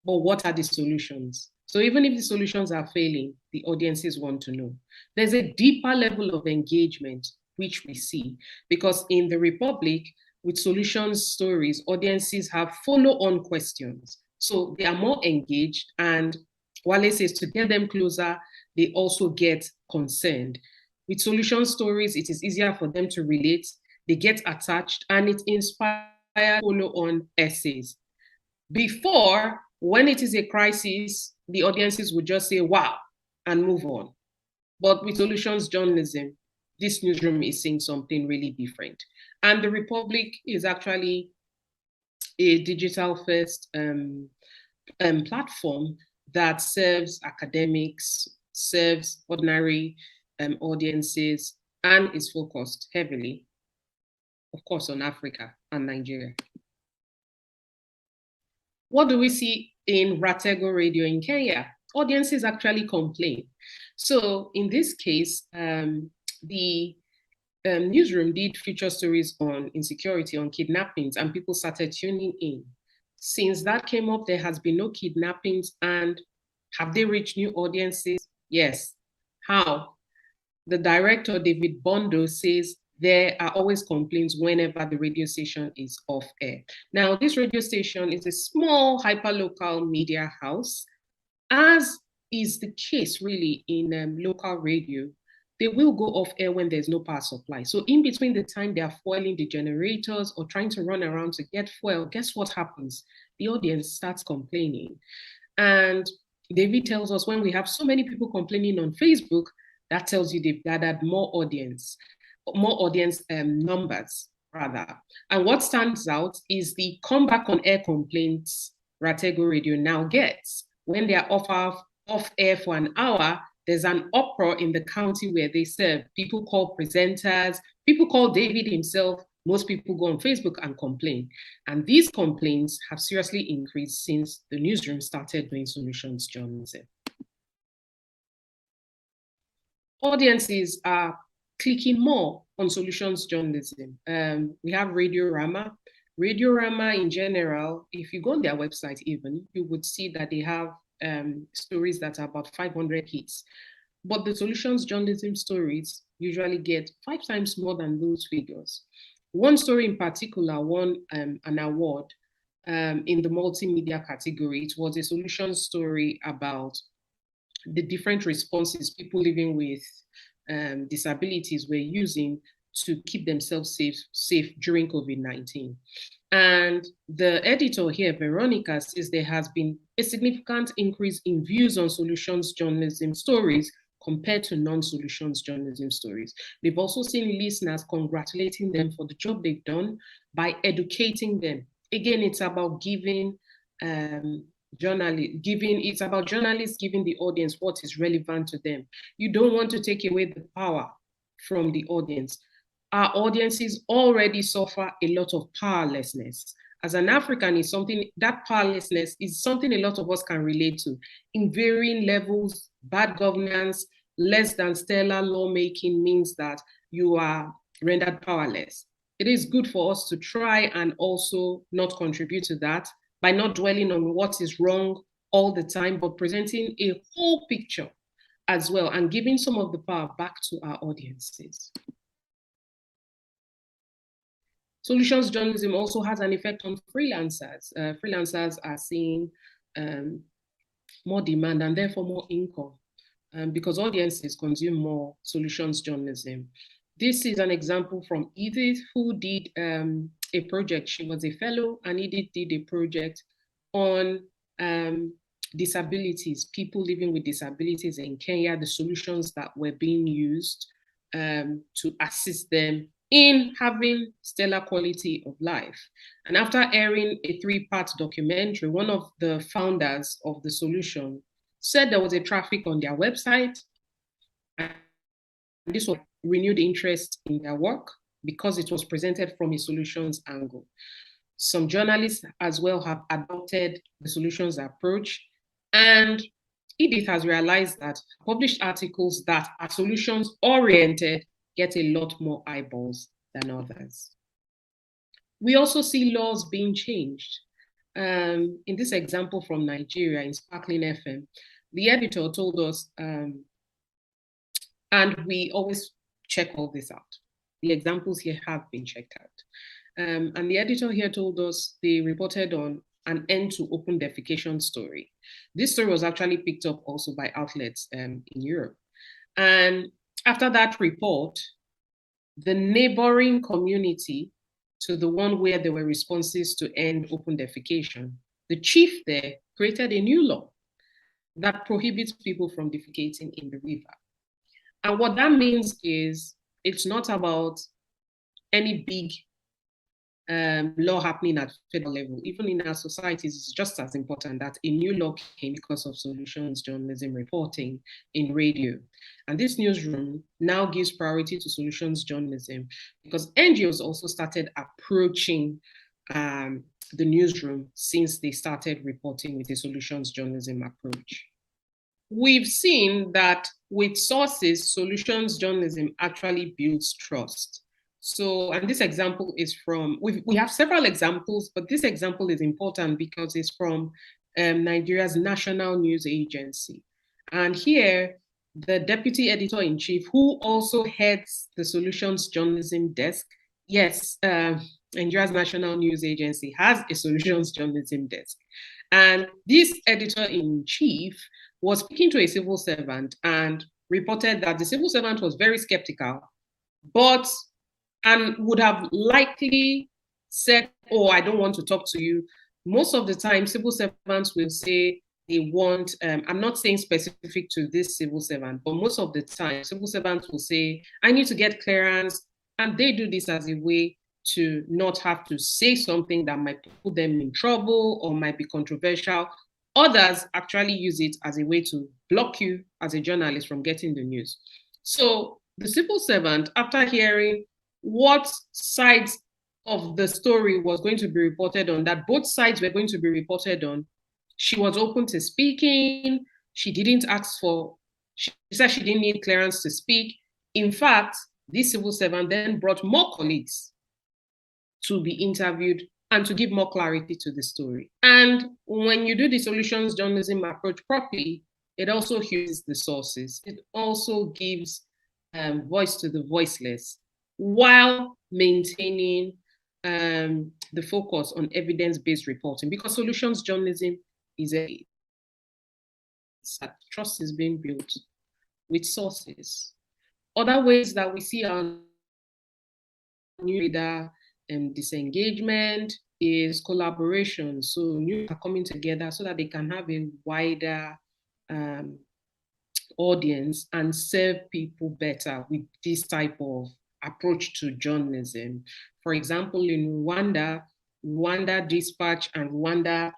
but what are the solutions? So even if the solutions are failing, the audiences want to know. There's a deeper level of engagement, which we see, because in the Republic, with solutions stories, audiences have follow-on questions. So they are more engaged, and Wale says to get them closer, they also get concerned. With solution stories, it is easier for them to relate, they get attached, and it inspires follow-on essays. Before, when it is a crisis, the audiences would just say, wow, and move on. But with solutions journalism, this newsroom is seeing something really different. And the Republic is actually a digital-first platform that serves academics, serves ordinary audiences, and is focused heavily, of course, on Africa and Nigeria. What do we see in Ratego Radio in Kenya? Audiences actually complain. So in this case, the newsroom did feature stories on insecurity, on kidnappings, and people started tuning in. Since that came up, there has been no kidnappings, and have they reached new audiences? Yes. How? The director, David Bondo, says there are always complaints whenever the radio station is off air. Now, this radio station is a small hyperlocal media house. As is the case really in local radio, they will go off air when there's no power supply. So in between the time they are foiling the generators or trying to run around to get fuel, guess what happens? The audience starts complaining. And David tells us when we have so many people complaining on Facebook, that tells you they've gathered more audience numbers, rather. And what stands out is the comeback on air complaints Ratego Radio now gets. When they are off air for an hour, there's an uproar in the county where they serve. People call presenters, people call David himself. Most people go on Facebook and complain. And these complaints have seriously increased since the newsroom started doing solutions journalism. Audiences are clicking more on solutions journalism. We have Radio Rama. Radio Rama in general, if you go on their website even, you would see that they have stories that are about 500 hits. But the solutions journalism stories usually get 5 times more than those figures. One story in particular won an award in the multimedia category. It was a solutions story about the different responses people living with disabilities were using to keep themselves safe during COVID-19. And the editor here, Veronica, says there has been a significant increase in views on solutions journalism stories compared to non-solutions journalism stories. They've also seen listeners congratulating them for the job they've done by educating them. Again, it's about giving it's about journalists giving the audience what is relevant to them. You don't want to take away the power from the audience. Our audiences already suffer a lot of powerlessness. As an African, that powerlessness is something a lot of us can relate to. In varying levels, bad governance, less than stellar lawmaking means that you are rendered powerless. It is good for us to try and also not contribute to that by not dwelling on what is wrong all the time, but presenting a whole picture as well and giving some of the power back to our audiences. Solutions journalism also has an effect on freelancers. Freelancers are seeing more demand and therefore more income because audiences consume more solutions journalism. This is an example from Edith, who did a project. She was a fellow, and Edith did a project on disabilities, people living with disabilities in Kenya, the solutions that were being used to assist them in having stellar quality of life. And after airing a 3-part documentary, one of the founders of the solution said there was a traffic on their website, and this was renewed interest in their work because it was presented from a solutions angle. Some journalists as well have adopted the solutions approach, and Edith has realized that published articles that are solutions oriented get a lot more eyeballs than others. We also see laws being changed. In this example from Nigeria, in Sparkling FM, the editor told us, and we always check all this out. The examples here have been checked out. And the editor here told us they reported on an end to open defecation story. This story was actually picked up also by outlets in Europe. And after that report, the neighboring community to the one where there were responses to end open defecation, the chief there created a new law that prohibits people from defecating in the river. And what that means is it's not about any big law happening at federal level. Even in our societies, it's just as important that a new law came because of solutions journalism reporting in radio. And this newsroom now gives priority to solutions journalism because NGOs also started approaching the newsroom since they started reporting with a solutions journalism approach. We've seen that with sources, solutions journalism actually builds trust. So, and this example is from, we have several examples, but this example is important because it's from Nigeria's National News Agency. And here, the deputy editor-in-chief, who also heads the solutions journalism desk, yes, Nigeria's National News Agency has a solutions journalism desk. And this editor-in-chief was speaking to a civil servant and reported that the civil servant was very skeptical, and would have likely said, oh, I don't want to talk to you. Most of the time, civil servants will say they want, I'm not saying specific to this civil servant, but most of the time, civil servants will say, I need to get clearance. And they do this as a way to not have to say something that might put them in trouble or might be controversial. Others actually use it as a way to block you as a journalist from getting the news. So the civil servant, after hearing what sides of the story was going to be reported on, that both sides were going to be reported on, she was open to speaking. She didn't ask for, she said she didn't need clearance to speak. In fact, this civil servant then brought more colleagues to be interviewed and to give more clarity to the story. And when you do the solutions journalism approach properly, it also uses the sources. It also gives voice to the voiceless, while maintaining the focus on evidence-based reporting, because solutions journalism is trust is being built with sources. Other ways that we see our new reader disengagement is collaboration. So news are coming together so that they can have a wider audience and serve people better with this type of approach to journalism. For example, in Rwanda, Rwanda Dispatch and Rwanda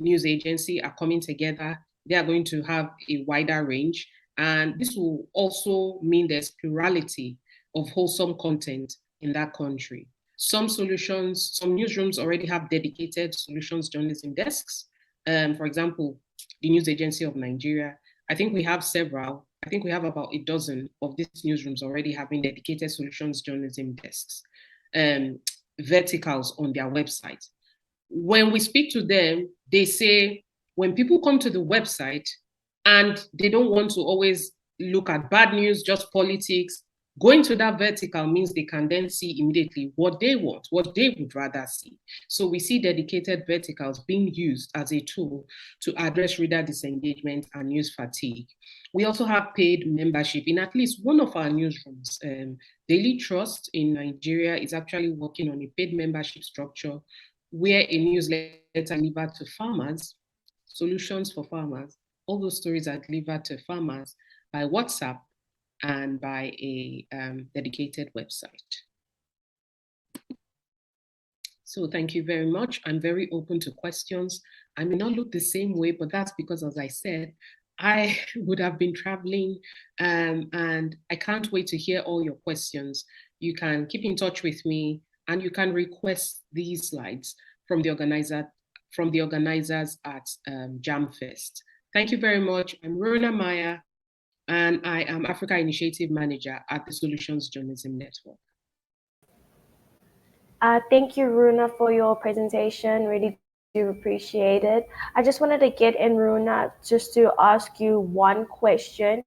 News Agency are coming together. They are going to have a wider range. And this will also mean there's plurality of wholesome content in that country. Some solutions, some newsrooms already have dedicated solutions journalism desks. For example, the News Agency of Nigeria. I think we have several. I think we have about a dozen of these newsrooms already having dedicated solutions journalism desks, verticals on their website. When we speak to them, they say when people come to the website and they don't want to always look at bad news, just politics, Going to that vertical means they can then see immediately what they want, what they would rather see. So we see dedicated verticals being used as a tool to address reader disengagement and news fatigue. We also have paid membership in at least one of our newsrooms. Daily Trust in Nigeria is actually working on a paid membership structure where a newsletter is delivered to farmers, solutions for farmers. All those stories are delivered to farmers by WhatsApp and by a dedicated website. So thank you very much. I'm very open to questions. I may not look the same way, but that's because, as I said, I would have been traveling and I can't wait to hear all your questions. You can keep in touch with me and you can request these slides from the organizers at Jamfest. Thank you very much. I'm Ruona Meyer, and I am Africa Initiative Manager at the Solutions Journalism Network. Thank you, Ruona, for your presentation. Really do appreciate it. I just wanted to get in, Ruona, just to ask you one question.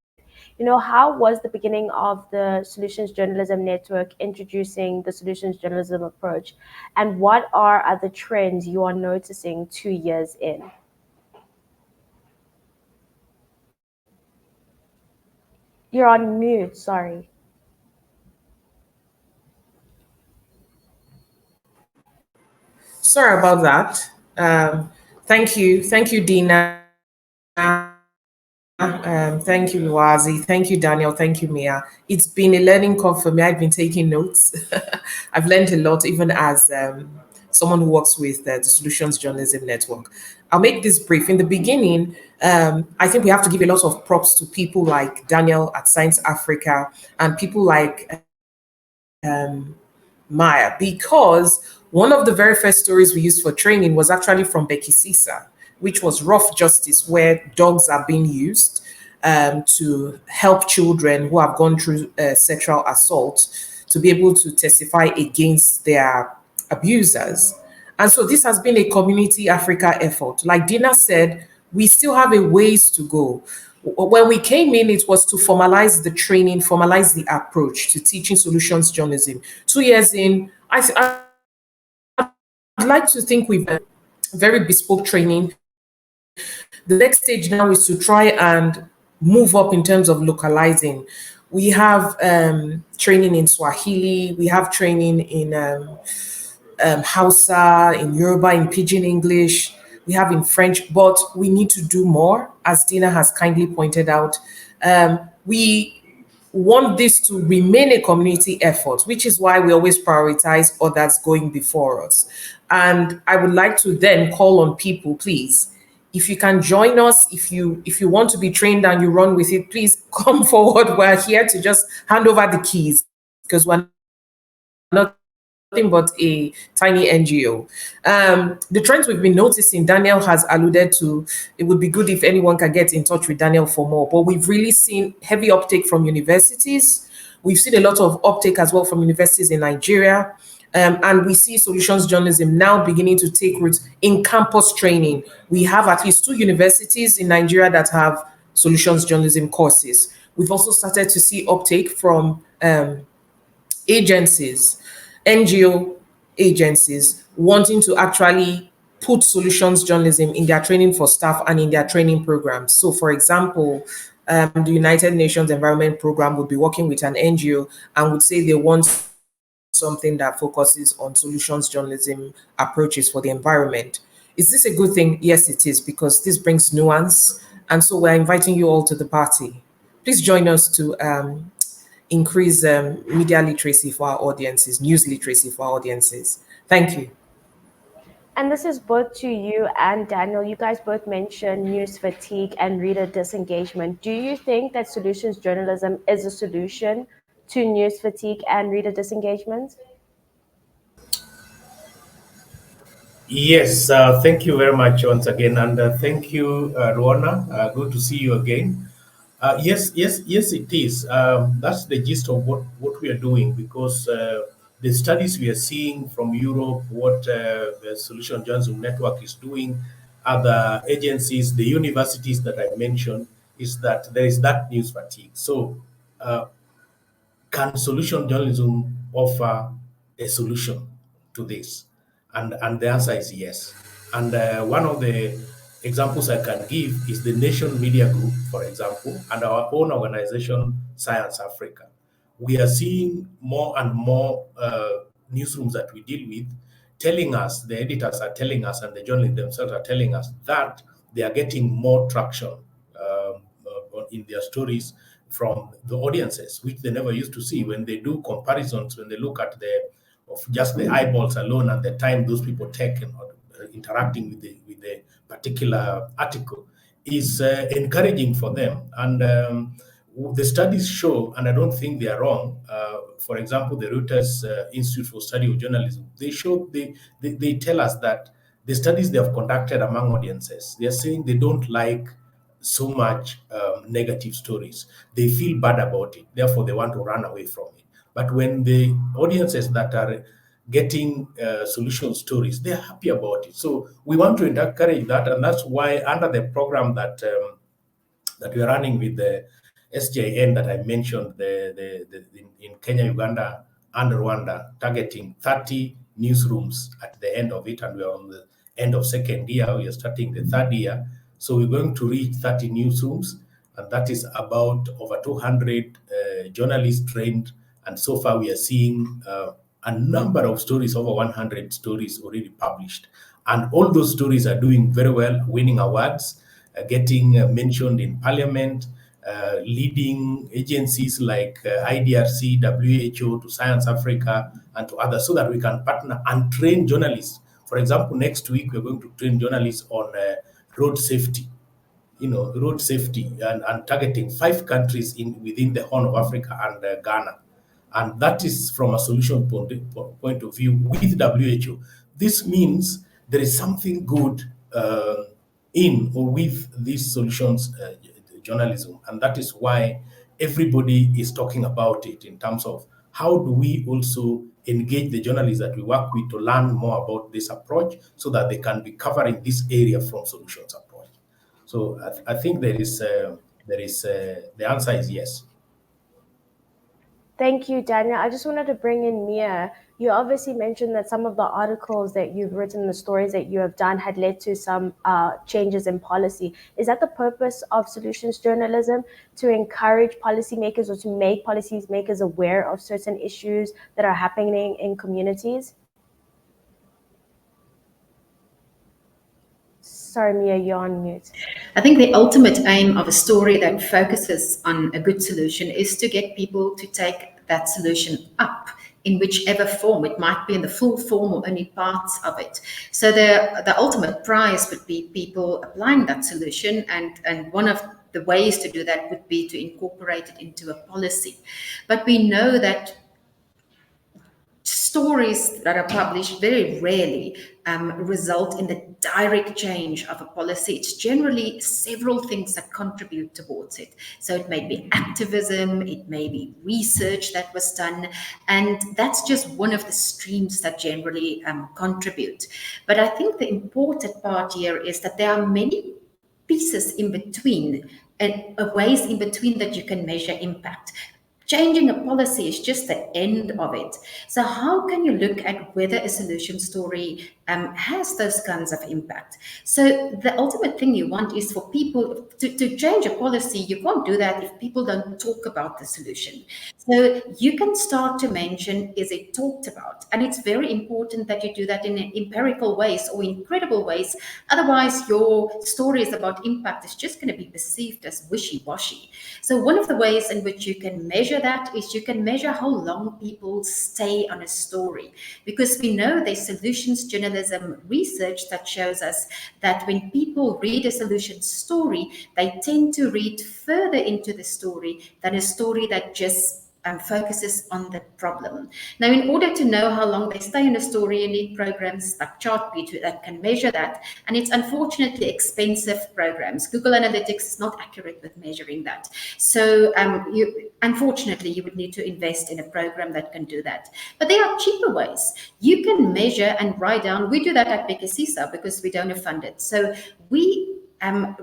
How was the beginning of the Solutions Journalism Network introducing the solutions journalism approach? And what are other trends you are noticing 2 years in? You're on mute, sorry. Sorry about that. Thank you, Dina. Thank you, Lwazi. Thank you, Daniel. Thank you, Meyer. It's been a learning curve for me. I've been taking notes. I've learned a lot, even as someone who works with the Solutions Journalism Network. I'll make this brief. In the beginning, I think we have to give a lot of props to people like Daniel at Science Africa and people like Meyer, because one of the very first stories we used for training was actually from Bhekisisa, which was rough justice, where dogs are being used to help children who have gone through sexual assault to be able to testify against their abusers. And so this has been a community Africa effort. Like Dina said, we still have a ways to go. When we came in, it was to formalize the training, formalize the approach to teaching solutions journalism. 2 years in, I'd like to think we've a very bespoke training. The next stage now is to try and move up in terms of localizing. We have training in Swahili, we have training in Hausa, in Yoruba, in Pidgin English, we have in French, but we need to do more, as Dina has kindly pointed out. We want this to remain a community effort, which is why we always prioritize others going before us. And I would like to then call on people, please, if you can join us, if you want to be trained and you run with it, please come forward. We're here to just hand over the keys because we're not nothing but a tiny NGO. The trends we've been noticing, Daniel has alluded to, it would be good if anyone can get in touch with Daniel for more, but we've really seen heavy uptake from universities. We've seen a lot of uptake as well from universities in Nigeria. And we see solutions journalism now beginning to take root in campus training. We have at least 2 universities in Nigeria that have solutions journalism courses. We've also started to see uptake from agencies, NGO agencies wanting to actually put solutions journalism in their training for staff and in their training programs. So for example, the United Nations Environment Program would be working with an NGO and would say they want something that focuses on solutions journalism approaches for the environment. Is this a good thing? Yes, it is, because this brings nuance. And so we're inviting you all to the party. Please join us to increase media literacy for our audiences, news literacy for our audiences. Thank you. And this is both to you and Daniel. You guys both mentioned news fatigue and reader disengagement. Do you think that solutions journalism is a solution to news fatigue and reader disengagement? Yes, thank you very much once again, and thank you, Ruona. Good to see you again. Yes, it is. That's the gist of what we are doing, because the studies we are seeing from Europe, what the Solution Journalism Network is doing, other agencies, the universities that I mentioned, is that there is that news fatigue. So can solution journalism offer a solution to this? And the answer is yes. And one of the examples I can give is the Nation Media Group, for example, and our own organization, Science Africa. We are seeing more and more newsrooms that we deal with telling us, the editors are telling us, and the journalists themselves are telling us that they are getting more traction in their stories from the audiences, which they never used to see. When they do comparisons, when they look at of just the eyeballs alone and the time those people take in interacting with the particular article, is encouraging for them. And the studies show, and I don't think they are wrong. For example, the Reuters Institute for Study of Journalism, they tell us that the studies they have conducted among audiences, they are saying they don't like so much negative stories. They feel bad about it, therefore they want to run away from it. But when the audiences that are getting solution stories, they're happy about it. So we want to encourage that, and that's why under the program that we're running with the SJN that I mentioned, in Kenya, Uganda, and Rwanda, targeting 30 newsrooms at the end of it, and we're on the end of second year. We are starting the third year, so we're going to reach 30 newsrooms, and that is about over 200 journalists trained. And so far, we are seeing a number of stories, over 100 stories already published, and all those stories are doing very well, winning awards, getting mentioned in Parliament, leading agencies like IDRC, WHO, to Science Africa, and to others, so that we can partner and train journalists. For example, next week we're going to train journalists on road safety, road safety, and targeting 5 countries within the Horn of Africa and Ghana. And that is from a solution point of view with WHO. This means there is something good in or with these solutions journalism, and that is why everybody is talking about it in terms of how do we also engage the journalists that we work with to learn more about this approach, so that they can be covering this area from solutions approach. So I think the answer is yes. Thank you, Daniel. I just wanted to bring in Meyer. You obviously mentioned that some of the articles that you've written, the stories that you have done, had led to some changes in policy. Is that the purpose of solutions journalism, to encourage policymakers or to make policymakers aware of certain issues that are happening in communities? Sorry, Meyer, you're on mute. I think the ultimate aim of a story that focuses on a good solution is to get people to take that solution up in whichever form. It might be in the full form or only parts of it. So the ultimate prize would be people applying that solution, and one of the ways to do that would be to incorporate it into a policy. But we know that stories that are published very rarely result in the direct change of a policy. It's generally several things that contribute towards it. So it may be activism, it may be research that was done, and that's just one of the streams that generally contribute. But I think the important part here is that there are many pieces in between, and ways in between that you can measure impact. Changing a policy is just the end of it. So how can you look at whether a solution story has those kinds of impact? So the ultimate thing you want is for people to change a policy. You can't do that if people don't talk about the solution. So you can start to mention, is it talked about? And it's very important that you do that in empirical ways or incredible ways. Otherwise, your stories about impact is just going to be perceived as wishy-washy. So one of the ways in which you can measure that is you can measure how long people stay on a story, because we know there's solutions journalism research that shows us that when people read a solution story, they tend to read further into the story than a story that just focuses on the problem. Now, in order to know how long they stay in a story, you need programs like Chartbeat that can measure that. And it's unfortunately expensive programs. Google Analytics is not accurate with measuring that. So unfortunately, you would need to invest in a program that can do that. But there are cheaper ways. You can measure and write down. We do that at Bhekisisa because we donor funded. So we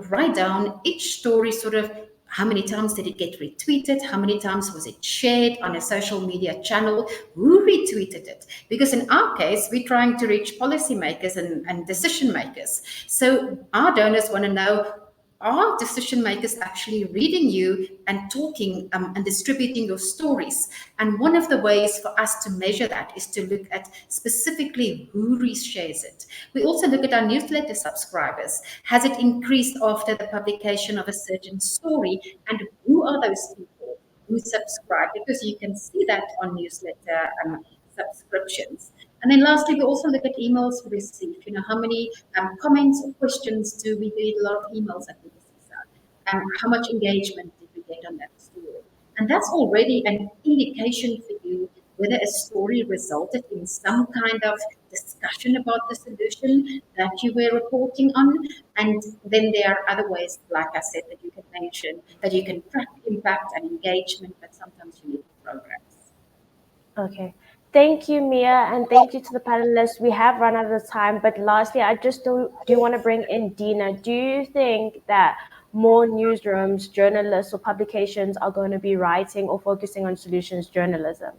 write down each story, sort of How many times did it get retweeted? How many times was it shared on a social media channel? Who retweeted it? Because in our case, we're trying to reach policymakers and decision makers. So our donors want to know, are decision makers actually reading you and talking and distributing your stories? And one of the ways for us to measure that is to look at specifically who reshares it. We also look at our newsletter subscribers. Has it increased after the publication of a certain story? And who are those people who subscribe? Because you can see that on newsletter subscriptions. And then lastly, we also look at emails we receive. You know, how many comments or questions do we get? A lot of emails at Bhekisisa. How much engagement did we get on that story? And that's already an indication for you whether a story resulted in some kind of discussion about the solution that you were reporting on. And then there are other ways, like I said, that you can mention, that you can track impact and engagement, but sometimes you need programs. Okay. Thank you, Mia, and thank you to the panelists. We have run out of time, but lastly, I just do want to bring in Dina. Do you think that more newsrooms, journalists, or publications are going to be writing or focusing on solutions journalism?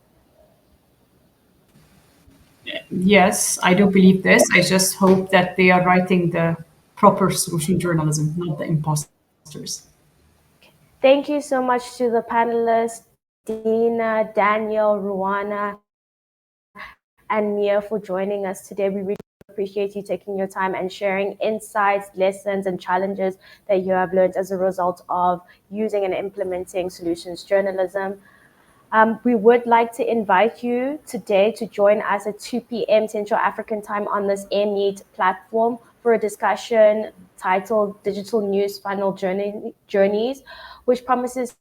Yes, I do believe this. I just hope that they are writing the proper solution journalism, not the imposters. Thank you so much to the panelists, Dina, Daniel, Ruona, and Mia for joining us today. We really appreciate you taking your time and sharing insights, lessons, and challenges that you have learned as a result of using and implementing solutions journalism. We would like to invite you today to join us at 2 p.m. Central African time on this Meet platform for a discussion titled Digital News Funnel Journeys, which promises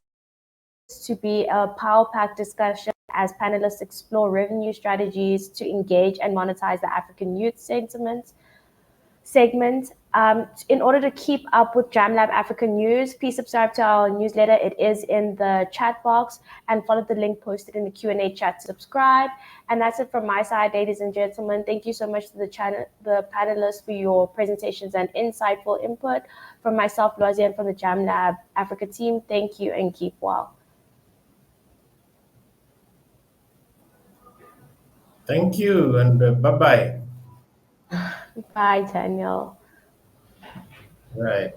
to be a power-packed discussion as panelists explore revenue strategies to engage and monetize the African youth segment. In order to keep up with Jamlab Africa news, please subscribe to our newsletter. It is in the chat box, and follow the link posted in the Q&A chat to subscribe. And that's it from my side, ladies and gentlemen. Thank you so much to the panelists for your presentations and insightful input. From myself, Lwazi, and from the Jamlab Africa team, thank you and keep well. Thank you, and bye-bye. Bye, Daniel. Right.